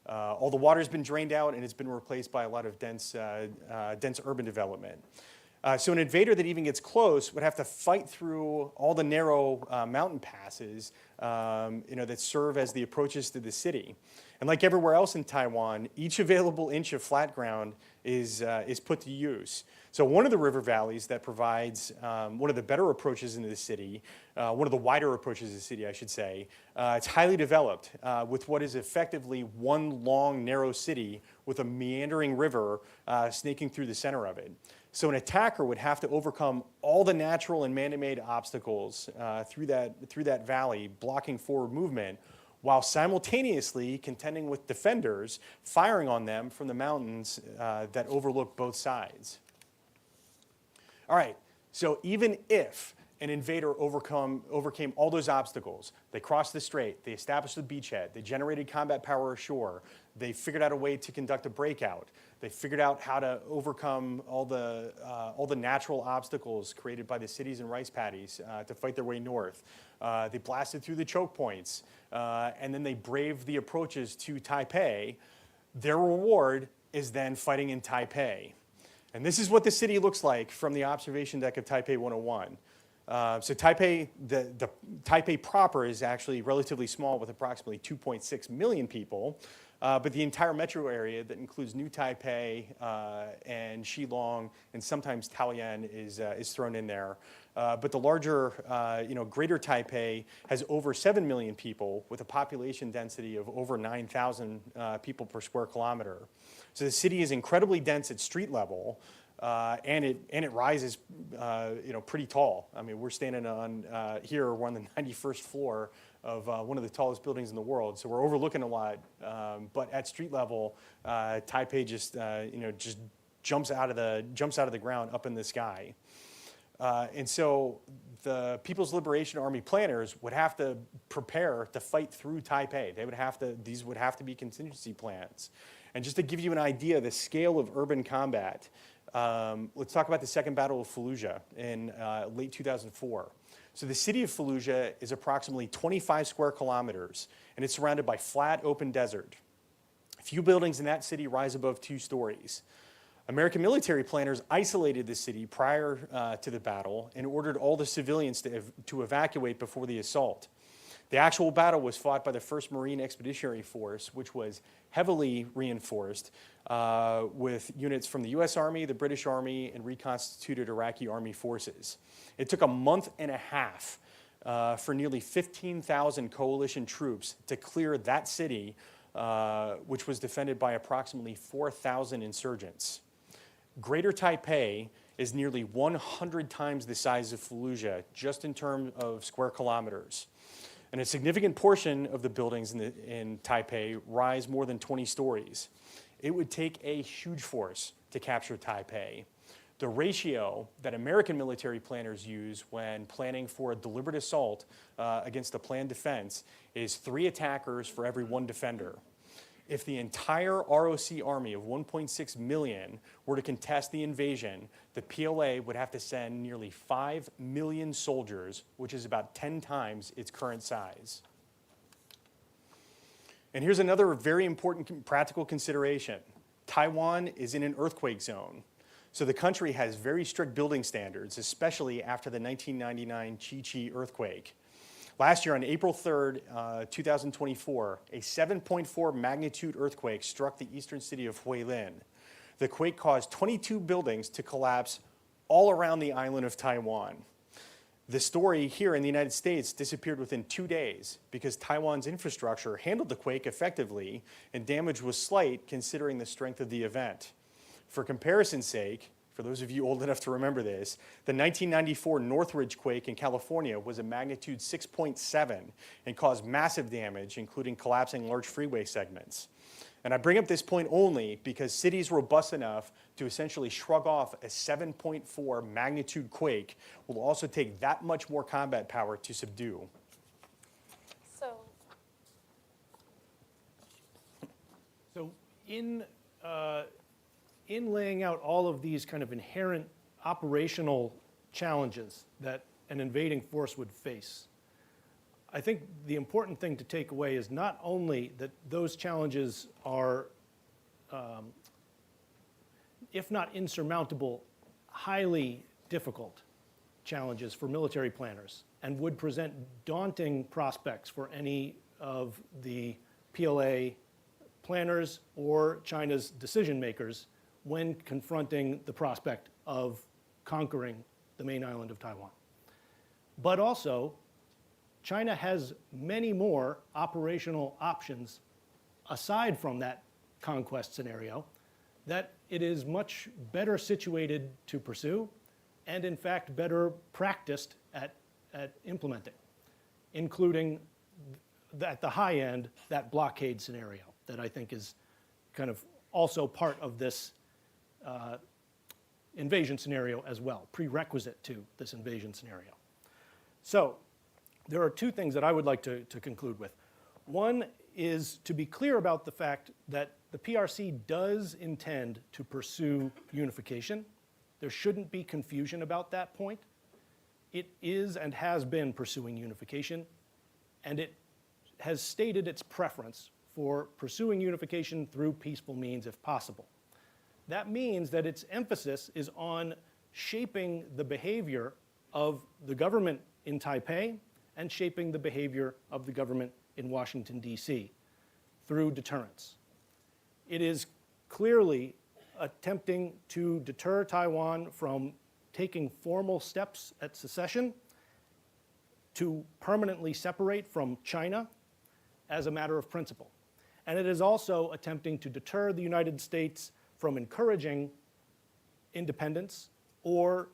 all the water's been drained out, and it's been replaced by a lot of dense urban development. So an invader that even gets close would have to fight through all the narrow mountain passes, that serve as the approaches to the city. And like everywhere else in Taiwan, each available inch of flat ground is put to use. So one of the river valleys that provides one of the better approaches into the city, one of the wider approaches to the city, I should say, it's highly developed with what is effectively one long, narrow city with a meandering river snaking through the center of it. So an attacker would have to overcome all the natural and man-made obstacles through that valley, blocking forward movement, while simultaneously contending with defenders, firing on them from the mountains that overlook both sides. All right, so even if an invader overcame all those obstacles, they crossed the strait, they established the beachhead, they generated combat power ashore, they figured out a way to conduct a breakout, they figured out how to overcome all the natural obstacles created by the cities and rice paddies to fight their way north. They blasted through the choke points, and then they braved the approaches to Taipei. Their reward is then fighting in Taipei. And this is what the city looks like from the observation deck of Taipei 101. So Taipei, the Taipei proper is actually relatively small with approximately 2.6 million people. But the entire metro area that includes New Taipei and Shillong and sometimes Taoyuan is thrown in there. But the larger, greater Taipei has over 7 million people with a population density of over 9,000 people per square kilometer. So the city is incredibly dense at street level, and it rises, pretty tall. I mean, we're standing on here, we're on the 91st floor of one of the tallest buildings in the world, so we're overlooking a lot. But at street level, Taipei just jumps out of the ground up in the sky. And so the People's Liberation Army planners would have to prepare to fight through Taipei. These would have to be contingency plans. And just to give you an idea of the scale of urban combat, let's talk about the Second Battle of Fallujah in late 2004. So the city of Fallujah is approximately 25 square kilometers, and it's surrounded by flat, open desert. Few buildings in that city rise above 2 stories. American military planners isolated the city prior to the battle and ordered all the civilians to evacuate before the assault. The actual battle was fought by the 1st Marine Expeditionary Force, which was heavily reinforced with units from the U.S. Army, the British Army, and reconstituted Iraqi Army forces. It took a month and a half for nearly 15,000 coalition troops to clear that city, which was defended by approximately 4,000 insurgents. Greater Taipei is nearly 100 times the size of Fallujah, just in terms of square kilometers. And a significant portion of the buildings in Taipei rise more than 20 stories. It would take a huge force to capture Taipei. The ratio that American military planners use when planning for a deliberate assault against a planned defense is 3 attackers for every 1 defender. If the entire ROC army of 1.6 million were to contest the invasion, the PLA would have to send nearly 5 million soldiers, which is about 10 times its current size. And here's another very important practical consideration. Taiwan is in an earthquake zone. So the country has very strict building standards, especially after the 1999 Chi earthquake. Last year, on April 3rd, 2024, a 7.4 magnitude earthquake struck the eastern city of Hualien. The quake caused 22 buildings to collapse all around the island of Taiwan. The story here in the United States disappeared within 2 days because Taiwan's infrastructure handled the quake effectively and damage was slight considering the strength of the event. For comparison's sake, for those of you old enough to remember this, the 1994 Northridge quake in California was a magnitude 6.7 and caused massive damage, including collapsing large freeway segments. And I bring up this point only because cities robust enough to essentially shrug off a 7.4 magnitude quake will also take that much more combat power to subdue. So in laying out all of these kind of inherent operational challenges that an invading force would face, I think the important thing to take away is not only that those challenges are, if not insurmountable, highly difficult challenges for military planners and would present daunting prospects for any of the PLA planners or China's decision makers when confronting the prospect of conquering the main island of Taiwan. But also, China has many more operational options aside from that conquest scenario that it is much better situated to pursue and in fact better practiced at implementing, including at the high end, that blockade scenario that I think is kind of also part of this invasion scenario as well, prerequisite to this invasion scenario. So there are 2 things that I would like to conclude with. One is to be clear about the fact that the PRC does intend to pursue unification. There shouldn't be confusion about that point. It is and has been pursuing unification, and it has stated its preference for pursuing unification through peaceful means if possible. That means that its emphasis is on shaping the behavior of the government in Taipei and shaping the behavior of the government in Washington, D.C. through deterrence. It is clearly attempting to deter Taiwan from taking formal steps at secession, to permanently separate from China as a matter of principle. And it is also attempting to deter the United States from encouraging independence or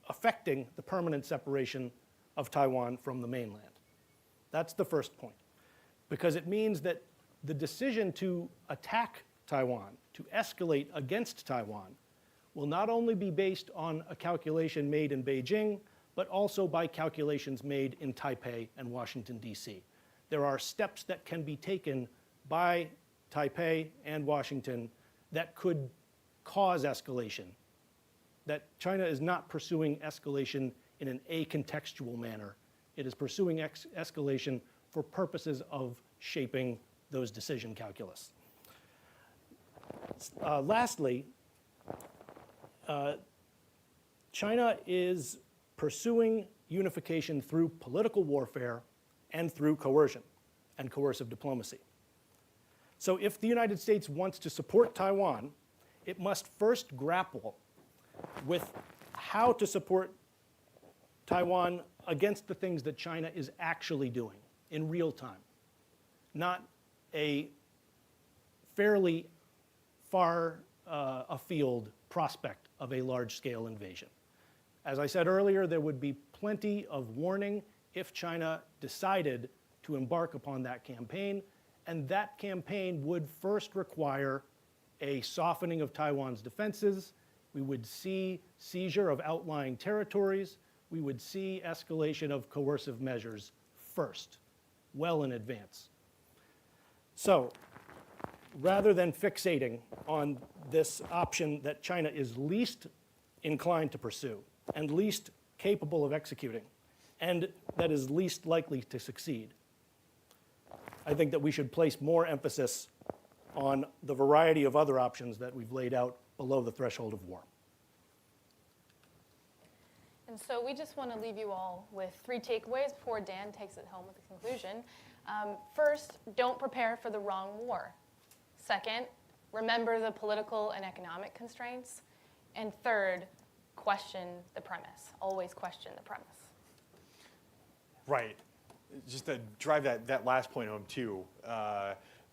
affecting the permanent separation of Taiwan from the mainland. That's the first point, because it means that the decision to attack Taiwan, to escalate against Taiwan, will not only be based on a calculation made in Beijing, but also by calculations made in Taipei and Washington, D.C. There are steps that can be taken by Taipei and Washington that could cause escalation, that China is not pursuing escalation in an acontextual manner. It is pursuing escalation for purposes of shaping those decision calculus. Lastly, China is pursuing unification through political warfare and through coercion and coercive diplomacy. So if the United States wants to support Taiwan, it must first grapple with how to support Taiwan against the things that China is actually doing in real time, not a fairly far afield prospect of a large-scale invasion. As I said earlier, there would be plenty of warning if China decided to embark upon that campaign, and that campaign would first require a softening of Taiwan's defenses We would see seizure of outlying territories. We would see escalation of coercive measures first, well in advance. So, rather than fixating on this option that China is least inclined to pursue and least capable of executing, and that is least likely to succeed, I think that we should place more emphasis on the variety of other options that we've laid out below the threshold of war. And so we just want to leave you all with 3 takeaways before Dan takes it home with the conclusion. First, don't prepare for the wrong war. Second, remember the political and economic constraints. And third, question the premise. Always question the premise. Right. Just to drive that last point home too,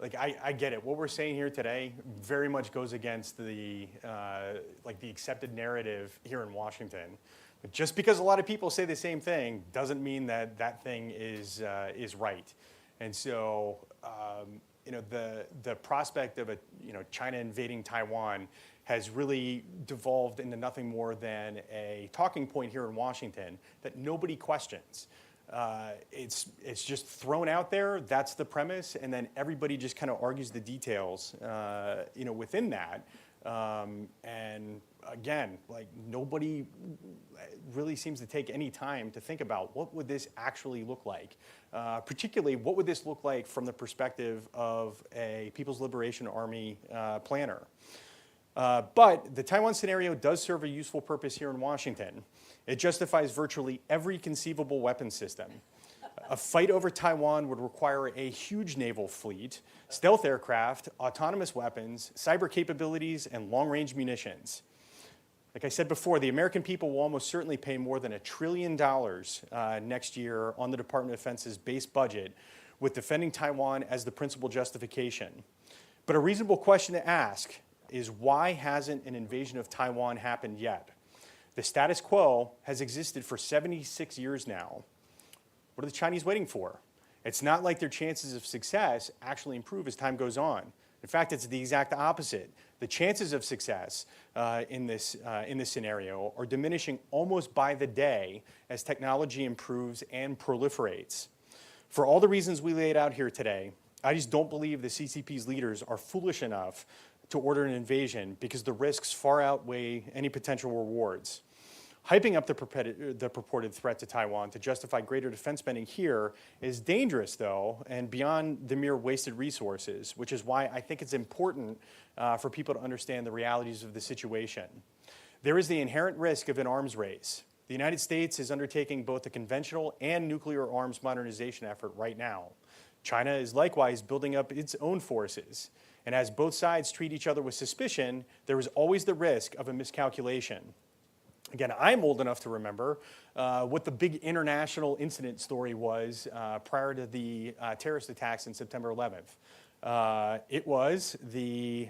like I get it. What we're saying here today very much goes against the the accepted narrative here in Washington. But just because a lot of people say the same thing doesn't mean that that thing is right. And so the prospect of China invading Taiwan has really devolved into nothing more than a talking point here in Washington that nobody questions. It's just thrown out there. That's the premise, and then everybody just kind of argues the details, within that. And again, like nobody really seems to take any time to think about what would this actually look like. Particularly, what would this look like from the perspective of a People's Liberation Army planner? But the Taiwan scenario does serve a useful purpose here in Washington. It justifies virtually every conceivable weapon system. A fight over Taiwan would require a huge naval fleet, stealth aircraft, autonomous weapons, cyber capabilities, and long-range munitions. Like I said before, the American people will almost certainly pay more than $1 trillion next year on the Department of Defense's base budget, with defending Taiwan as the principal justification. But a reasonable question to ask is, why hasn't an invasion of Taiwan happened yet? The status quo has existed for 76 years now. What are the Chinese waiting for? It's not like their chances of success actually improve as time goes on. In fact, it's the exact opposite. The chances of success in this scenario are diminishing almost by the day as technology improves and proliferates. For all the reasons we laid out here today, I just don't believe the CCP's leaders are foolish enough to order an invasion because the risks far outweigh any potential rewards. Hyping up the purported threat to Taiwan to justify greater defense spending here is dangerous, though, and beyond the mere wasted resources, which is why I think it's important for people to understand the realities of the situation. There is the inherent risk of an arms race. The United States is undertaking both a conventional and nuclear arms modernization effort right now. China is likewise building up its own forces. And as both sides treat each other with suspicion, there is always the risk of a miscalculation. Again, I'm old enough to remember what the big international incident story was prior to the terrorist attacks on September 11th. It was the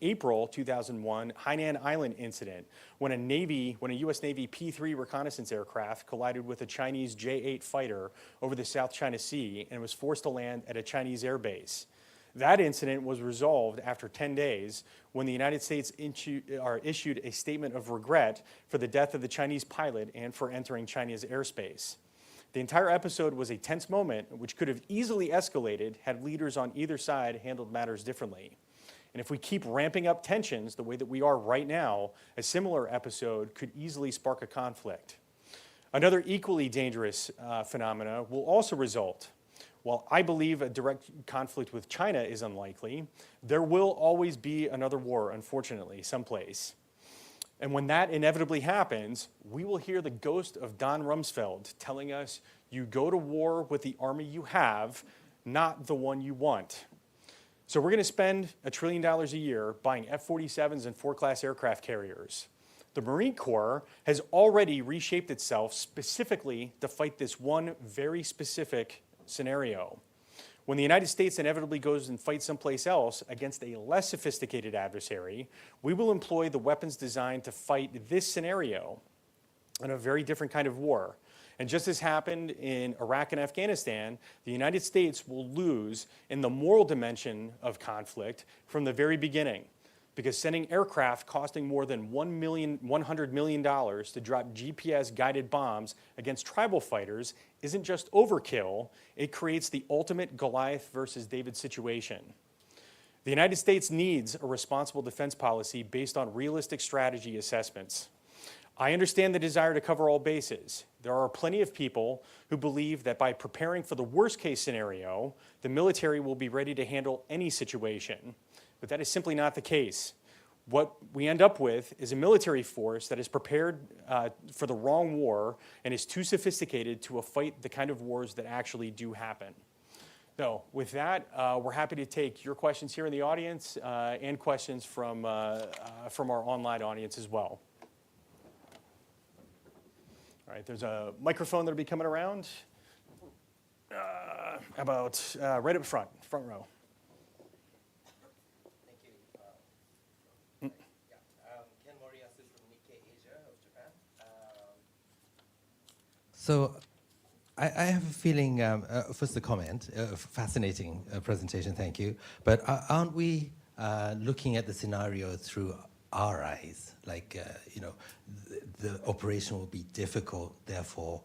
April 2001 Hainan Island incident when a U.S. Navy P-3 reconnaissance aircraft collided with a Chinese J-8 fighter over the South China Sea and was forced to land at a Chinese air base. That incident was resolved after 10 days when the United States issued a statement of regret for the death of the Chinese pilot and for entering China's airspace. The entire episode was a tense moment which could have easily escalated had leaders on either side handled matters differently. And if we keep ramping up tensions the way that we are right now, a similar episode could easily spark a conflict. Another equally dangerous phenomena will also result. While I believe a direct conflict with China is unlikely, there will always be another war, unfortunately, someplace. And when that inevitably happens, we will hear the ghost of Don Rumsfeld telling us, you go to war with the army you have, not the one you want. So we're going to spend $1 trillion a year buying F-47s and four-class aircraft carriers. The Marine Corps has already reshaped itself specifically to fight this one very specific scenario. When the United States inevitably goes and fights someplace else against a less sophisticated adversary, we will employ the weapons designed to fight this scenario in a very different kind of war. And just as happened in Iraq and Afghanistan, the United States will lose in the moral dimension of conflict from the very beginning. because sending aircraft costing more than $100 million to drop GPS-guided bombs against tribal fighters isn't just overkill, it creates the ultimate Goliath versus David situation. The United States needs a responsible defense policy based on realistic strategy assessments. I understand the desire to cover all bases. There are plenty of people who believe that by preparing for the worst-case scenario, the military will be ready to handle any situation. But that is simply not the case. What we end up with is a military force that is prepared for the wrong war and is too sophisticated to fight the kind of wars that actually do happen. So with that, we're happy to take your questions here in the audience and questions from our online audience as well. All right, there's a microphone that'll be coming around about right up front row. Thank you. Ken Moriyasu from Nikkei Asia of Japan. So I have a feeling, first a comment, fascinating presentation, thank you. But aren't we looking at the scenario through our eyes? Like, the operation will be difficult, therefore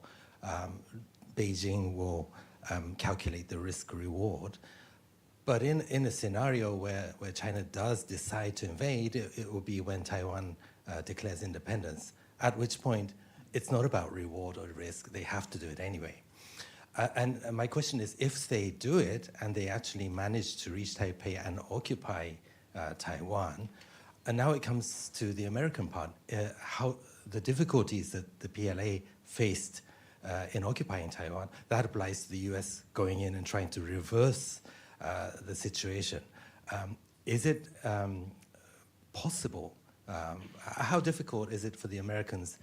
Beijing will calculate the risk-reward. But in a scenario where China does decide to invade, it will be when Taiwan declares independence, at which point it's not about reward or risk, they have to do it anyway. And my question is, if they do it and they actually manage to reach Taipei and occupy Taiwan, and now it comes to the American part, how the difficulties that the PLA faced in occupying Taiwan, that applies to the US going in and trying to reverse the situation. Is it possible, how difficult is it for the Americans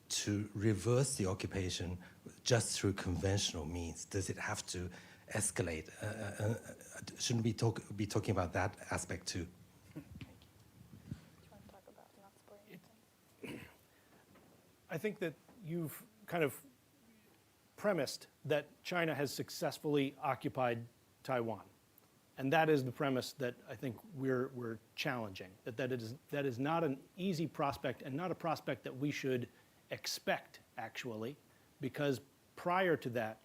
to reverse the occupation just through conventional means? Does it have to escalate? Shouldn't we be talking about that aspect too? I think that you've kind of premised that China has successfully occupied Taiwan. And that is the premise that I think we're challenging, that is not an easy prospect and not a prospect that we should expect, actually, because prior to that,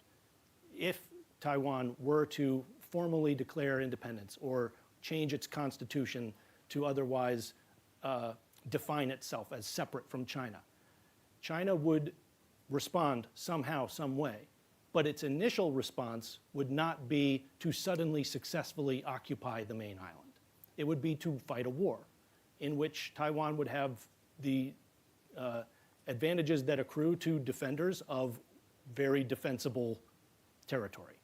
if Taiwan were to formally declare independence or change its constitution to otherwise define itself as separate from China, China would respond somehow, some way. But its initial response would not be to suddenly successfully occupy the main island. It would be to fight a war in which Taiwan would have the advantages that accrue to defenders of very defensible territory.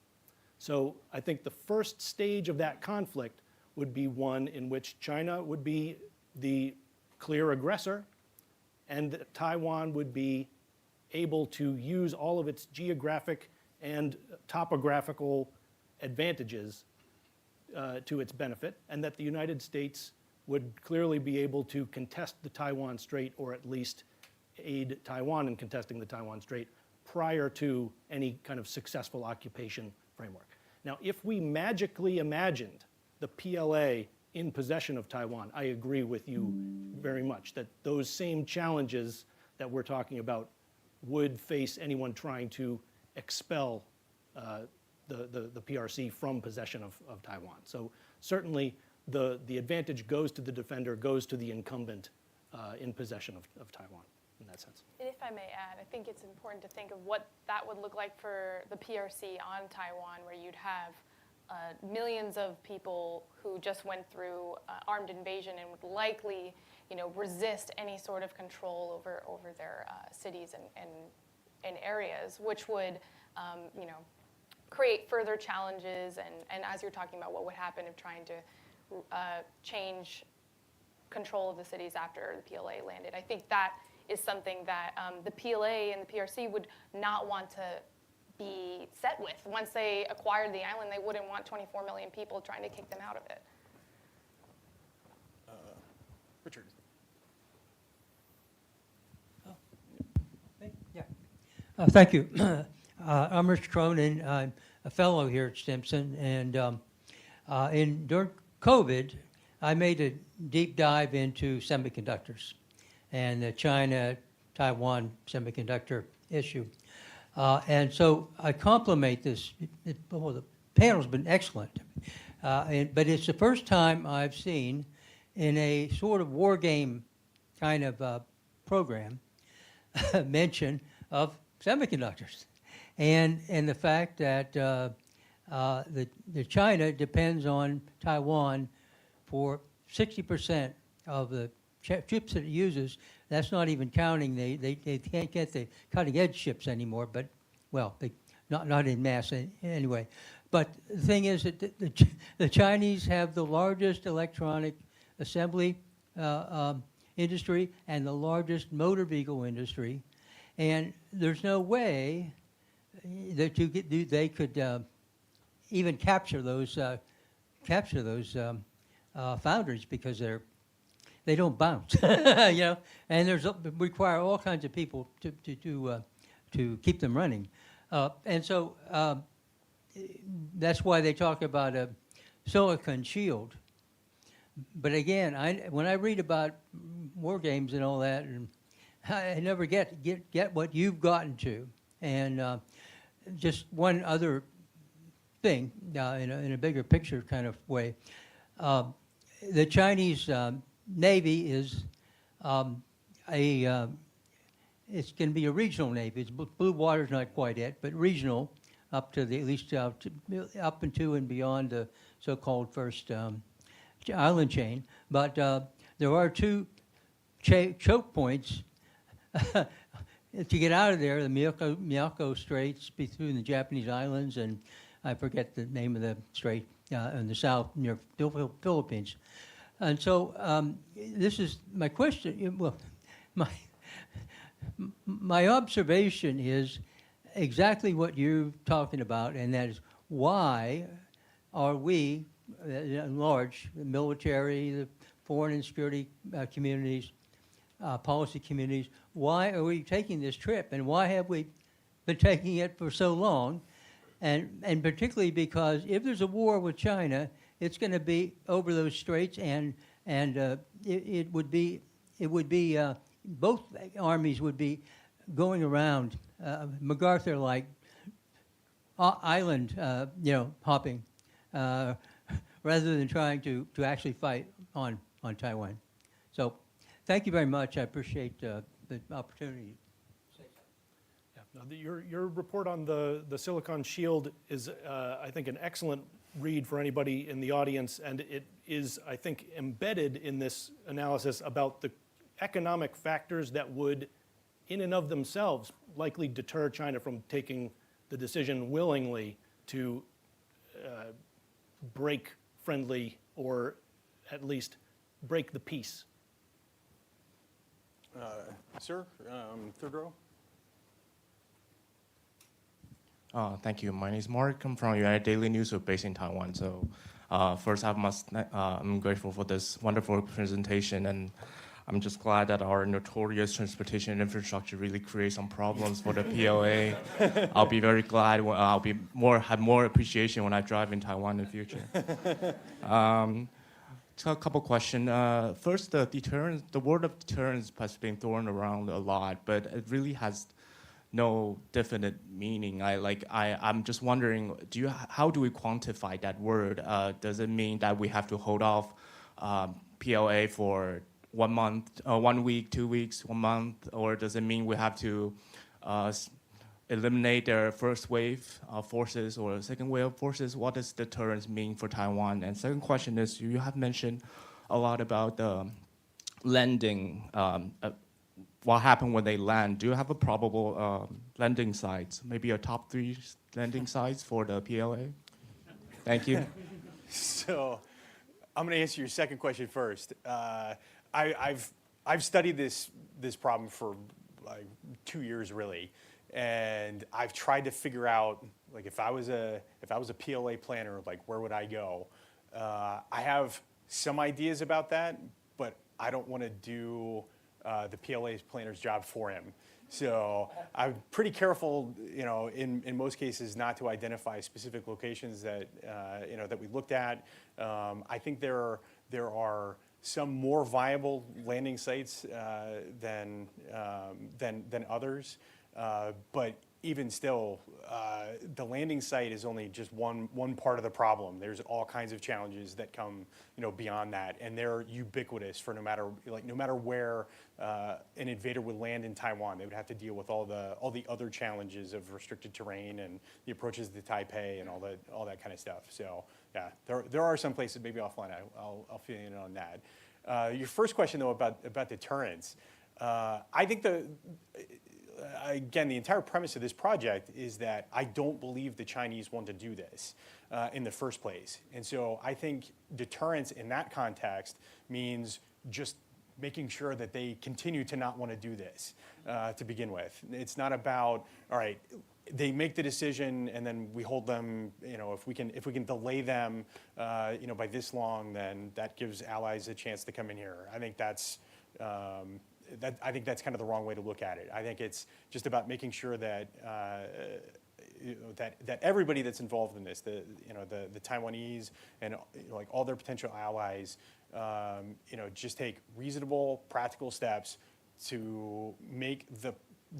So I think the first stage of that conflict would be one in which China would be the clear aggressor and Taiwan would be able to use all of its geographic and topographical advantages to its benefit, and that the United States would clearly be able to contest the Taiwan Strait, or at least aid Taiwan in contesting the Taiwan Strait prior to any kind of successful occupation framework. Now, if we magically imagined the PLA in possession of Taiwan, I agree with you very much that those same challenges that we're talking about would face anyone trying to expel the PRC from possession of Taiwan. So certainly the advantage goes to the defender, goes to the incumbent in possession of Taiwan in that sense. And if I may add, I think it's important to think of what that would look like for the PRC on Taiwan, where you'd have millions of people who just went through armed invasion and would likely, resist any sort of control over their cities and areas, which would, create further challenges. And as you're talking about what would happen if trying to change control of the cities after the PLA landed, I think that is something that the PLA and the PRC would not want to be set with. Once they acquired the island, they wouldn't want 24 million people trying to kick them out of it. Richard. Thank you. I'm Rich Cronin. I'm a fellow here at Stimson, and during COVID, I made a deep dive into semiconductors and the China-Taiwan semiconductor issue. And so I compliment this. Well, the panel's been excellent. But it's the first time I've seen in a sort of war game kind of program mention of semiconductors. And the fact that the China depends on Taiwan for 60% of the chips that it uses. That's not even counting they can't get the cutting edge chips anymore. But well, not in mass anyway. But the thing is that the Chinese have the largest electronic assembly industry and the largest motor vehicle industry, and there's no way that they could even capture those foundries because they don't bounce, you know, and require all kinds of people to keep them running, and so that's why they talk about a silicon shield. But again, when I read about war games and all that, and I never get what you've gotten to. And just one other thing, in a bigger picture kind of way, the Chinese Navy is it's going to be a regional Navy. It's blue water's not quite yet, but regional, up to at least up into and beyond the so-called first island chain. But there are two choke points to get out of there: the Miyako Straits between the Japanese islands, and I forget the name of the strait in the south near Philippines. And so this is my question. Well, my observation is exactly what you're talking about, and that is why are we, in large, the military, the foreign and security communities, policy communities, why are we taking this trip, and why have we been taking it for so long? And particularly because if there's a war with China, it's going to be over those straits, and it would be both armies would be going around MacArthur-like island, hopping, rather than trying to actually fight on Taiwan. So, thank you very much. I appreciate the opportunity. Yeah. Now, your report on the silicon shield is, I think, an excellent read for anybody in the audience, and it is, I think, embedded in this analysis about the economic factors that would, in and of themselves, likely deter China from taking the decision willingly to break friendly, or at least break the peace. Sir, third row. Thank you. My name is Mark. I'm from United Daily News, based in Taiwan. So first, I'm grateful for this wonderful presentation, and I'm just glad that our notorious transportation infrastructure really creates some problems for the PLA. I'll be very glad when have more appreciation when I drive in Taiwan in the future. So a couple questions. First, the deterrence. The word of deterrence has been thrown around a lot, but it really has no definite meaning. I'm just wondering, how do we quantify that word? Does it mean that we have to hold off PLA for 1 month, 1 week, 2 weeks, 1 month, or does it mean we have to eliminate their first wave of forces or second wave of forces? What does deterrence mean for Taiwan? And second question is, you have mentioned a lot about the landing, what happened when they land. Do you have a probable landing sites, maybe a top 3 landing sites for the PLA? Thank you. So I'm going to answer your second question first. I've studied this problem for like 2 years really, and I've tried to figure out, like, if I was a PLA planner, like, where would I go? I have some ideas about that, but I don't want to do the PLA planner's job for him. So I'm pretty careful, in most cases, not to identify specific locations that that we looked at. I think there there are some more viable landing sites than others, but even still, the landing site is only just one part of the problem. There's all kinds of challenges that come, beyond that, and they're ubiquitous for no matter where an invader would land in Taiwan, they would have to deal with all the other challenges of restricted terrain and the approaches to Taipei and all that kind of stuff. So yeah, there are some places, maybe offline I'll fill you in on that. Your first question though about deterrence, I think again, the entire premise of this project is that I don't believe the Chinese want to do this in the first place. And so I think deterrence in that context means just making sure that they continue to not want to do this to begin with. It's not about, all right, they make the decision and then we hold them, if we can delay them, by this long, then that gives allies a chance to come in here. I think that's kind of the wrong way to look at it. I think it's just about making sure that that everybody that's involved in this, the Taiwanese and like all their potential allies, just take reasonable, practical steps to make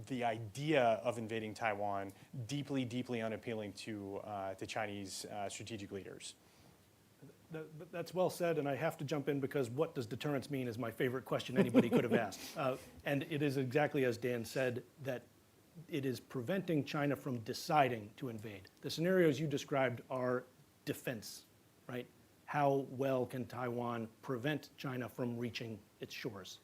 the idea of invading Taiwan deeply, deeply unappealing to Chinese strategic leaders. That's well said, and I have to jump in because what does deterrence mean is my favorite question anybody could have asked. And it is exactly as Dan said, that it is preventing China from deciding to invade. The scenarios you described are defense, right? How well can Taiwan prevent China from reaching its shores?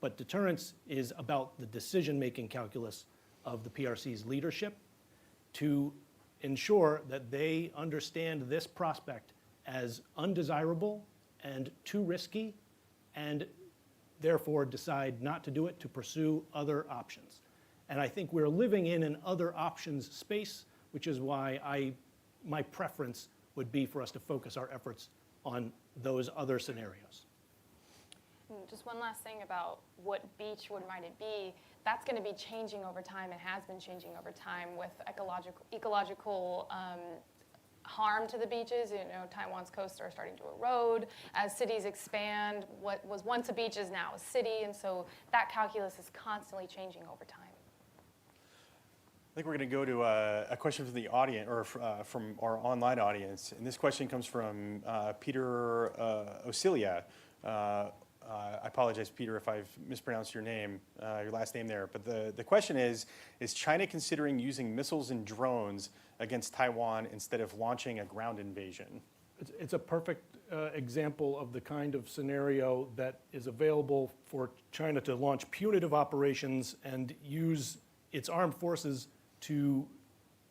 But deterrence is about the decision-making calculus of the PRC's leadership to ensure that they understand this prospect as undesirable and too risky, and therefore decide not to do it, to pursue other options. And I think we're living in an other options space, which is why my preference would be for us to focus our efforts on those other scenarios. Just one last thing about what might it be. That's going to be changing over time and has been changing over time with ecological harm to the beaches. Taiwan's coasts are starting to erode. As cities expand, what was once a beach is now a city, and so that calculus is constantly changing over time. I think we're going to go to a question from the audience, or from our online audience, and this question comes from Peter Osilia. I apologize, Peter, if I've mispronounced your last name there. But the question is China considering using missiles and drones against Taiwan instead of launching a ground invasion? It's a perfect example of the kind of scenario that is available for China to launch punitive operations and use its armed forces to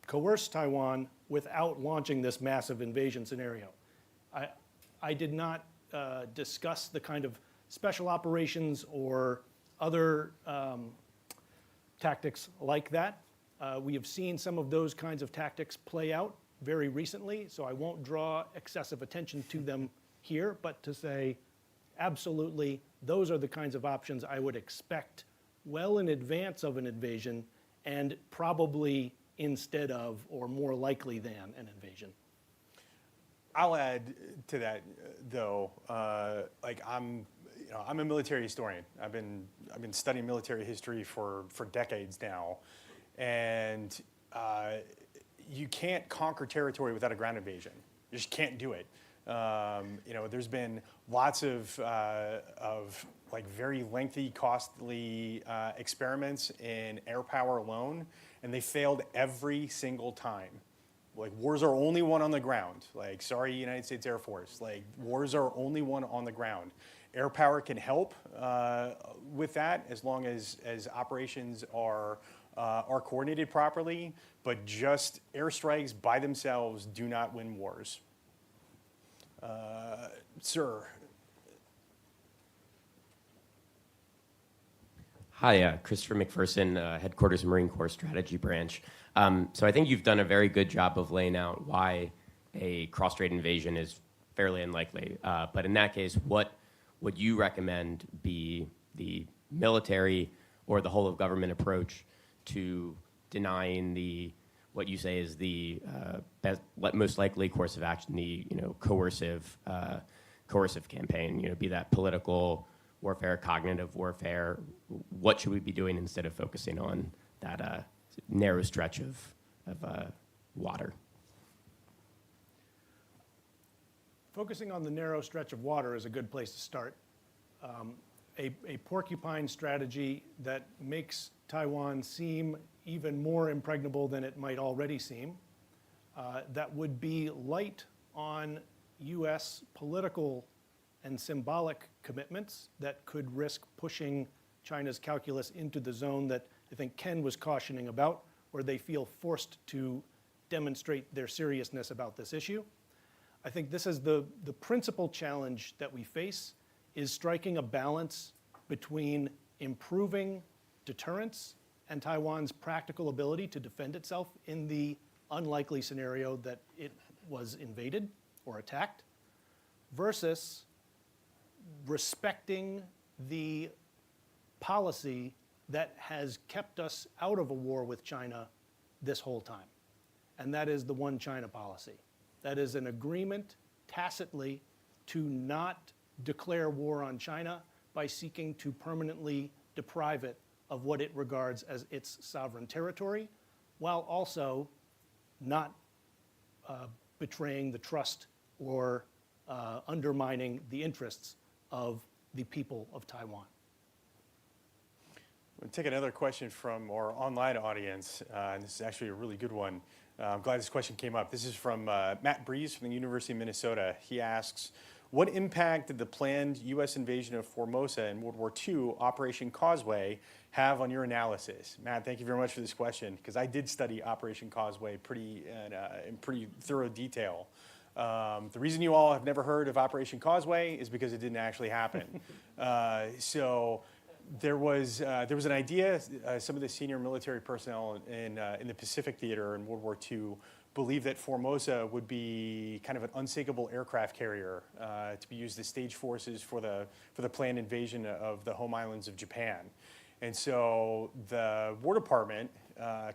coerce Taiwan without launching this massive invasion scenario. I did not discuss the kind of special operations or other tactics like that. We have seen some of those kinds of tactics play out very recently, so I won't draw excessive attention to them here, but to say absolutely those are the kinds of options I would expect well in advance of an invasion and probably instead of or more likely than an invasion. I'll add to that, though. I'm a military historian. I've been studying military history for decades now, and you can't conquer territory without a ground invasion. You just can't do it. There's been lots of very lengthy, costly experiments in air power alone, and they failed every single time. Wars are only won on the ground. Sorry, United States Air Force. Wars are only won on the ground. Air power can help with that as long as operations are coordinated properly, but just airstrikes by themselves do not win wars. Sir. Hi, Christopher McPherson, Headquarters Marine Corps Strategy Branch. So I think you've done a very good job of laying out why a cross-strait invasion is fairly unlikely. But in that case, what would you recommend be the military or the whole of government approach to denying what you say is the most likely course of action, the coercive coercive campaign, be that political warfare, cognitive warfare? What should we be doing instead of focusing on that narrow stretch of water? Focusing on the narrow stretch of water is a good place to start. A porcupine strategy that makes Taiwan seem even more impregnable than it might already seem, that would be light on US political and symbolic commitments that could risk pushing China's calculus into the zone that I think Ken was cautioning about, where they feel forced to demonstrate their seriousness about this issue. I think this is the principal challenge that we face, is striking a balance between improving deterrence and Taiwan's practical ability to defend itself in the unlikely scenario that it was invaded or attacked, versus respecting the policy that has kept us out of a war with China this whole time. And that is the one China policy. That is an agreement tacitly to not declare war on China by seeking to permanently deprive it of what it regards as its sovereign territory, while also not betraying the trust or undermining the interests of the people of Taiwan. We'll take another question from our online audience, and this is actually a really good one. I'm glad this question came up. This is from Matt Breeze from the University of Minnesota. He asks, what impact did the planned U.S. invasion of Formosa in World War II, Operation Causeway, have on your analysis? Matt, thank you very much for this question, because I did study Operation Causeway in pretty thorough detail. The reason you all have never heard of Operation Causeway is because it didn't actually happen. So there was an idea. Some of the senior military personnel in the Pacific Theater in World War II believed that Formosa would be kind of an unsinkable aircraft carrier to be used as stage forces for the planned invasion of the home islands of Japan. And so the War Department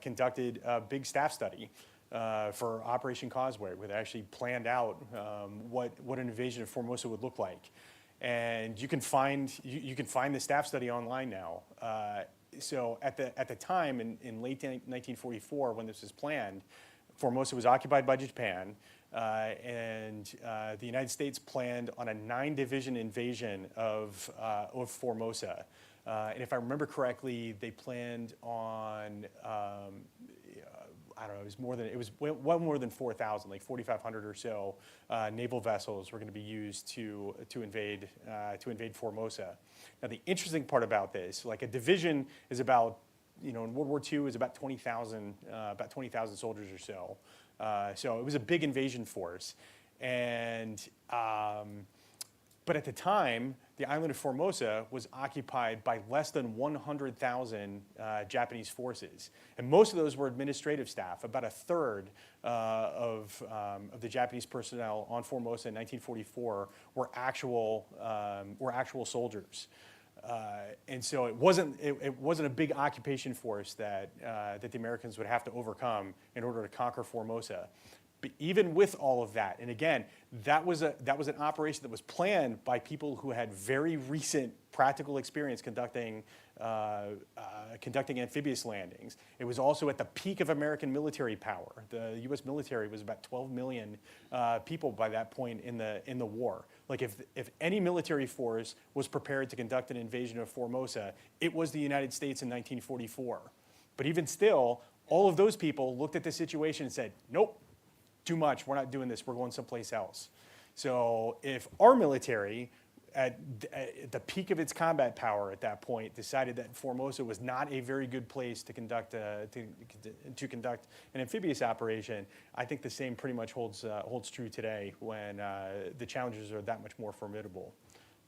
conducted a big staff study for Operation Causeway, where they actually planned out what an invasion of Formosa would look like. And you can find the staff study online now. So at the time, in late 1944, when this was planned, Formosa was occupied by Japan, and the United States planned on a 9-division invasion of Formosa. And if I remember correctly, they planned on I don't know, it was well more than 4,000, like 4,500 or so naval vessels were going to be used to invade Formosa. Now the interesting part about this, like a division is about, in World War II is about 20,000 soldiers or so. So it was a big invasion force, and but at the time, the island of Formosa was occupied by less than 100,000 Japanese forces. And most of those were administrative staff. About a third of the Japanese personnel on Formosa in 1944 were actual soldiers. And so it wasn't a big occupation force that the Americans would have to overcome in order to conquer Formosa. But even with all of that, and again, that was an operation that was planned by people who had very recent practical experience conducting amphibious landings. It was also at the peak of American military power. The U.S. military was about 12 million people by that point in the war. Like if any military force was prepared to conduct an invasion of Formosa, it was the United States in 1944. But even still, all of those people looked at the situation and said, nope. Too much, we're not doing this, we're going someplace else. So if our military, at the peak of its combat power at that point, decided that Formosa was not a very good place to conduct an amphibious operation, I think the same pretty much holds true today when the challenges are that much more formidable.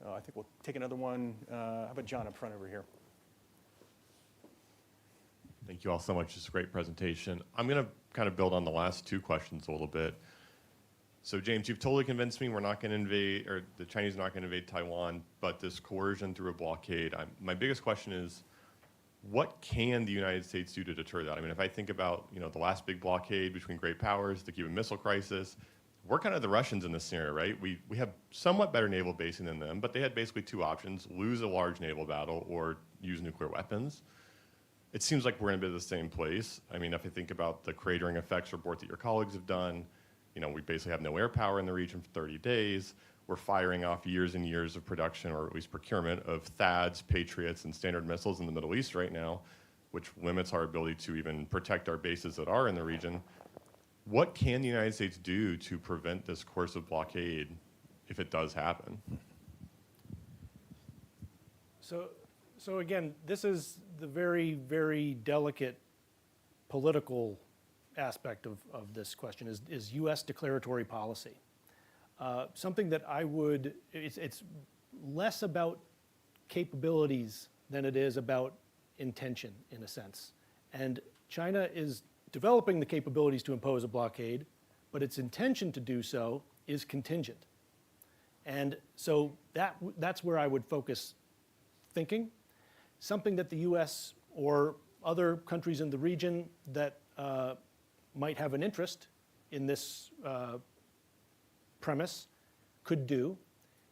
I think we'll take another one. How about John up front over here? Thank you all so much. It's a great presentation. I'm going to kind of build on the last two questions a little bit. So James, you've totally convinced me we're not going to invade, or the Chinese are not going to invade Taiwan, but this coercion through a blockade. My biggest question is, what can the United States do to deter that? I mean, if I think about the last big blockade between great powers, the Cuban Missile Crisis, we're kind of the Russians in this scenario, right? We have somewhat better naval basing than them, but they had basically two options: lose a large naval battle or use nuclear weapons. It seems like we're in a bit of the same place. I mean, if I think about the cratering effects report that your colleagues have done, you know, we basically have no air power in the region for 30 days. We're firing off years and years of production, or at least procurement, of THAADs, Patriots, and Standard missiles in the Middle East right now, which limits our ability to even protect our bases that are in the region. What can the United States do to prevent this coercive blockade if it does happen? So again, this is the very, very delicate political aspect of this question is U.S. declaratory policy. Something that it's less about capabilities than it is about intention, in a sense. And China is developing the capabilities to impose a blockade, but its intention to do so is contingent. And so that's where I would focus thinking. Something that the U.S. or other countries in the region that might have an interest in this premise could do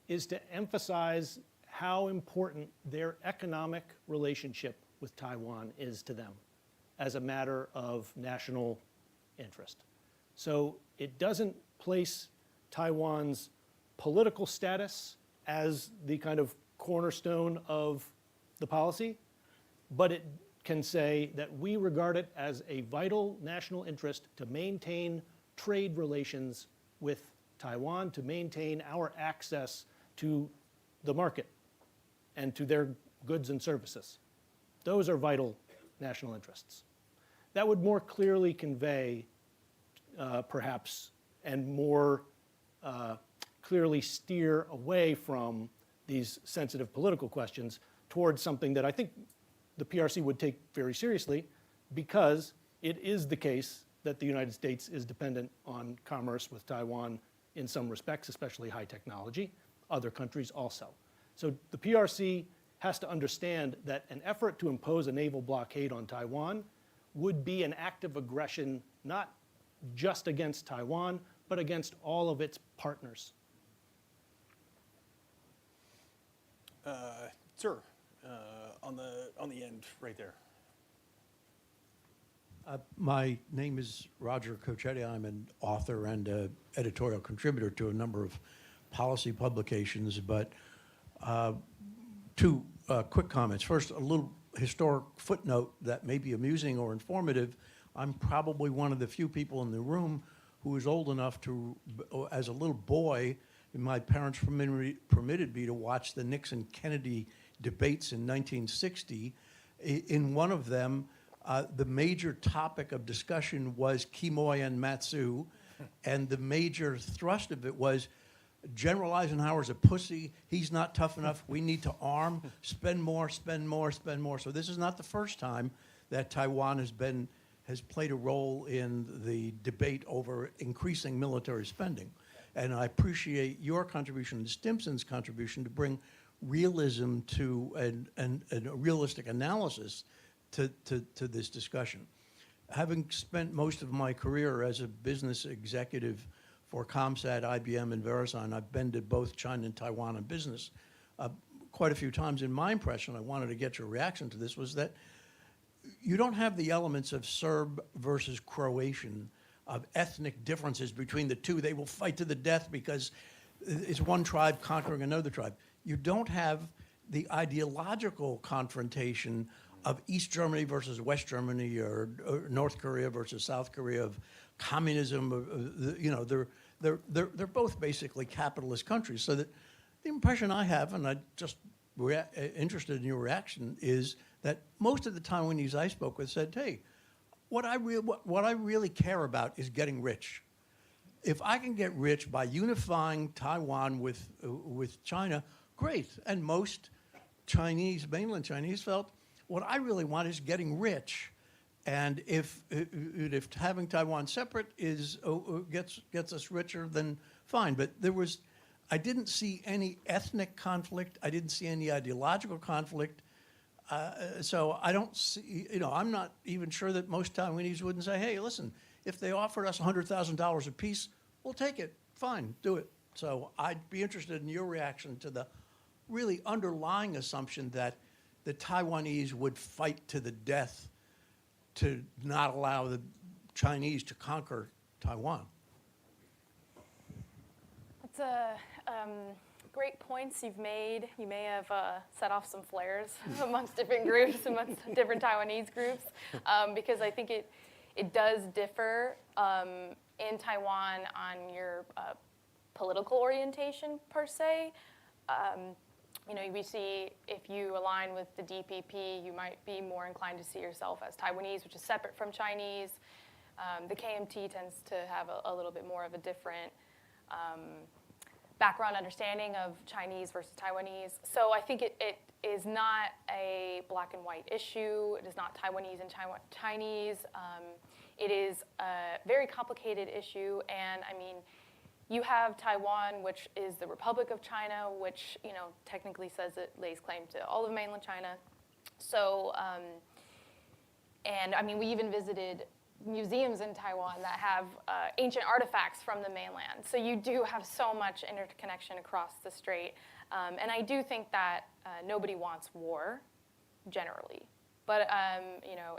is to emphasize how important their economic relationship with Taiwan is to them as a matter of national interest. So it doesn't place Taiwan's political status as the kind of cornerstone of the policy, but it can say that we regard it as a vital national interest to maintain trade relations with Taiwan, to maintain our access to the market and to their goods and services. Those are vital national interests. That would more clearly convey, perhaps, and more clearly steer away from these sensitive political questions towards something that I think the PRC would take very seriously, because it is the case that the United States is dependent on commerce with Taiwan in some respects, especially high technology, other countries also. So the PRC has to understand that an effort to impose a naval blockade on Taiwan would be an act of aggression not just against Taiwan, but against all of its partners. Sir, on the end right there. My name is Roger Cochetti. I'm an author and an editorial contributor to a number of policy publications, but two quick comments. First, a little historic footnote that may be amusing or informative. I'm probably one of the few people in the room who was old enough to, as a little boy, my parents permitted me to watch the Nixon-Kennedy debates in 1960. In one of them, the major topic of discussion was Quemoy and Matsu, and the major thrust of it was General Eisenhower's a pussy, he's not tough enough, we need to arm, spend more, spend more, spend more. So this is not the first time that Taiwan has played a role in the debate over increasing military spending. And I appreciate your contribution and Stimson's contribution to bring realism to a realistic analysis to this discussion. Having spent most of my career as a business executive for ComSat, IBM, and VeriSign, I've been to both China and Taiwan in business quite a few times. And my impression, I wanted to get your reaction to this, was that you don't have the elements of Serb versus Croatian, of ethnic differences between the two. They will fight to the death because it's one tribe conquering another tribe. You don't have the ideological confrontation of East Germany versus West Germany, or North Korea versus South Korea, of communism. You know, they're both basically capitalist countries. So that the impression I have, and I just interested in your reaction, is that most of the Taiwanese I spoke with said, hey, what I really care about is getting rich. If I can get rich by unifying Taiwan with China, great. And most Chinese, mainland Chinese, felt what I really want is getting rich. And if having Taiwan separate gets us richer, then fine. But I didn't see any ethnic conflict. I didn't see any ideological conflict. So I don't see, I'm not even sure that most Taiwanese wouldn't say, hey, listen, if they offered us $100,000 apiece, we'll take it. fine, do it. So I'd be interested in your reaction to the really underlying assumption that the Taiwanese would fight to the death to not allow the Chinese to conquer Taiwan. It's great points you've made. You may have set off some flares amongst different groups, amongst different Taiwanese groups, because I think it does differ in Taiwan on your political orientation per se. We see if you align with the DPP, you might be more inclined to see yourself as Taiwanese, which is separate from Chinese. The KMT tends to have a little bit more of a different background understanding of Chinese versus Taiwanese. So I think it is not a black and white issue. It is not Taiwanese and Chinese. It is a very complicated issue, and I mean, you have Taiwan, which is the Republic of China, which technically says it lays claim to all of mainland China. So, and I mean, we even visited museums in Taiwan that have ancient artifacts from the mainland. So you do have so much interconnection across the strait. And I do think that nobody wants war, generally. But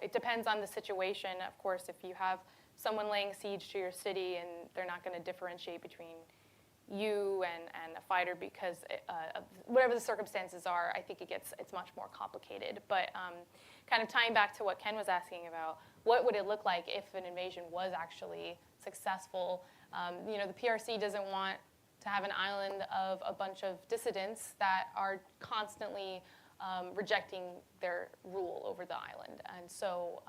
it depends on the situation. Of course, if you have someone laying siege to your city and they're not going to differentiate between you and a fighter because whatever the circumstances are, I think it's much more complicated. But kind of tying back to what Ken was asking about, what would it look like if an invasion was actually successful? The PRC doesn't want to have an island of a bunch of dissidents that are constantly rejecting their rule over the island. And so,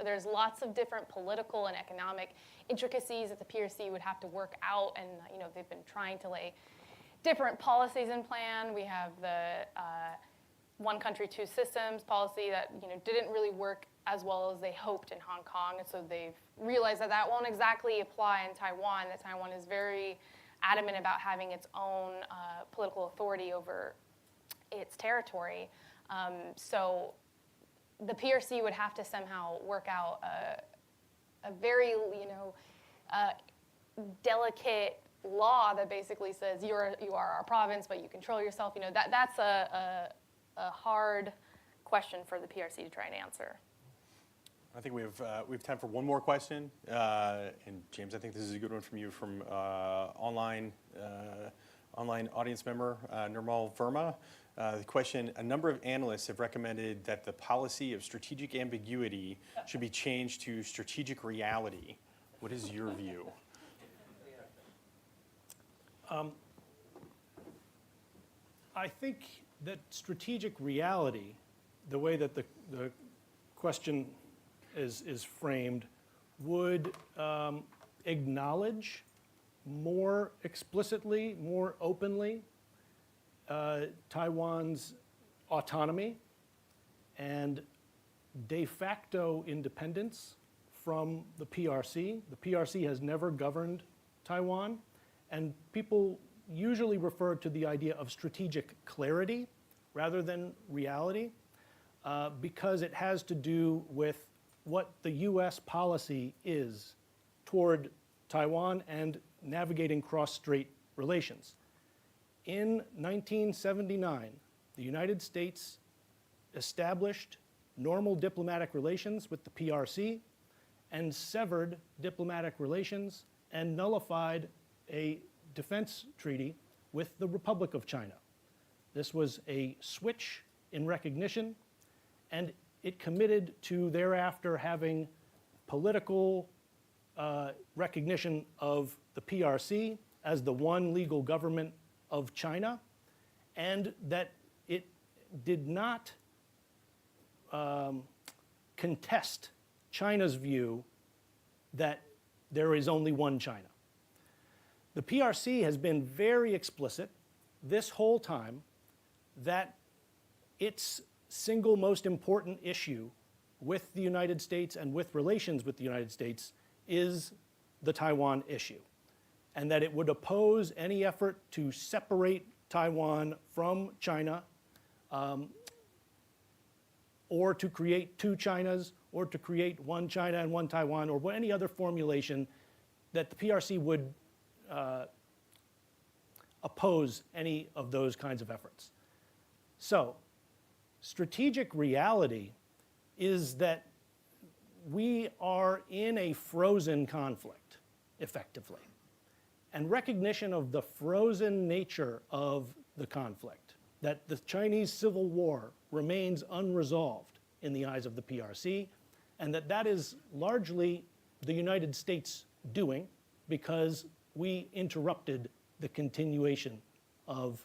there's lots of different political and economic intricacies that the PRC would have to work out, and they've been trying to lay different policies in plan. We have the one country, two systems policy that didn't really work as well as they hoped in Hong Kong, and so they've realized that that won't exactly apply in Taiwan, that Taiwan is very adamant about having its own political authority over its territory. So the PRC would have to somehow work out a very, delicate law that basically says you are our province, but you control yourself. That's a hard question for the PRC to try and answer. I think we have time for one more question. And James, I think this is a good one from you from online audience member Nirmal Verma. The question: a number of analysts have recommended that the policy of strategic ambiguity should be changed to strategic reality. What is your view? I think that strategic reality, the way that the question is framed, would acknowledge more explicitly, more openly, Taiwan's autonomy and de facto independence from the PRC. The PRC has never governed Taiwan, and people usually refer to the idea of strategic clarity rather than reality because it has to do with what the US policy is toward Taiwan and navigating cross-strait relations. In 1979, the United States established normal diplomatic relations with the PRC and severed diplomatic relations and nullified a defense treaty with the Republic of China. This was a switch in recognition, and it committed to thereafter having political recognition of the PRC as the one legal government of China, and that it did not contest China's view that there is only one China. The PRC has been very explicit this whole time that its single most important issue with the United States and with relations with the United States is the Taiwan issue, and that it would oppose any effort to separate Taiwan from China or to create two Chinas or to create one China and one Taiwan or any other formulation that the PRC would oppose any of those kinds of efforts. So, strategic reality is that we are in a frozen conflict, effectively. And recognition of the frozen nature of the conflict, that the Chinese Civil War remains unresolved in the eyes of the PRC, and that is largely the United States doing because we interrupted the continuation of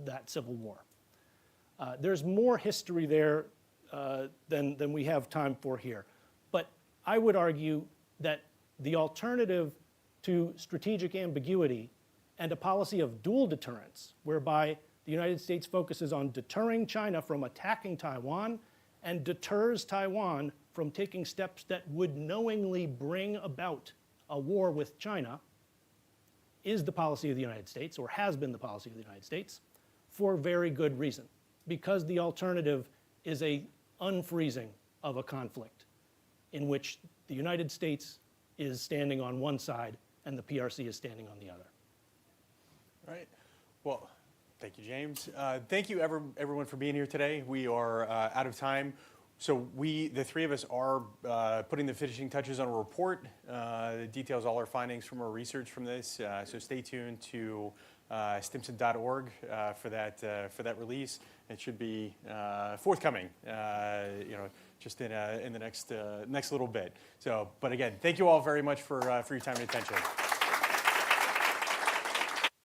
that Civil War. There's more history there than we have time for here. But I would argue that the alternative to strategic ambiguity and a policy of dual deterrence, whereby the United States focuses on deterring China from attacking Taiwan and deters Taiwan from taking steps that would knowingly bring about a war with China, is the policy of the United States, or has been the policy of the United States, for very good reason. Because the alternative is a unfreezing of a conflict in which the United States is standing on one side and the PRC is standing on the other. All right. Well, thank you, James. Thank you, everyone, for being here today. We are out of time. So the three of us are putting the finishing touches on a report that details all our findings from our research from this. So stay tuned to stimson.org for that release. It should be forthcoming, just in the next little bit. So, but again, thank you all very much for your time and attention.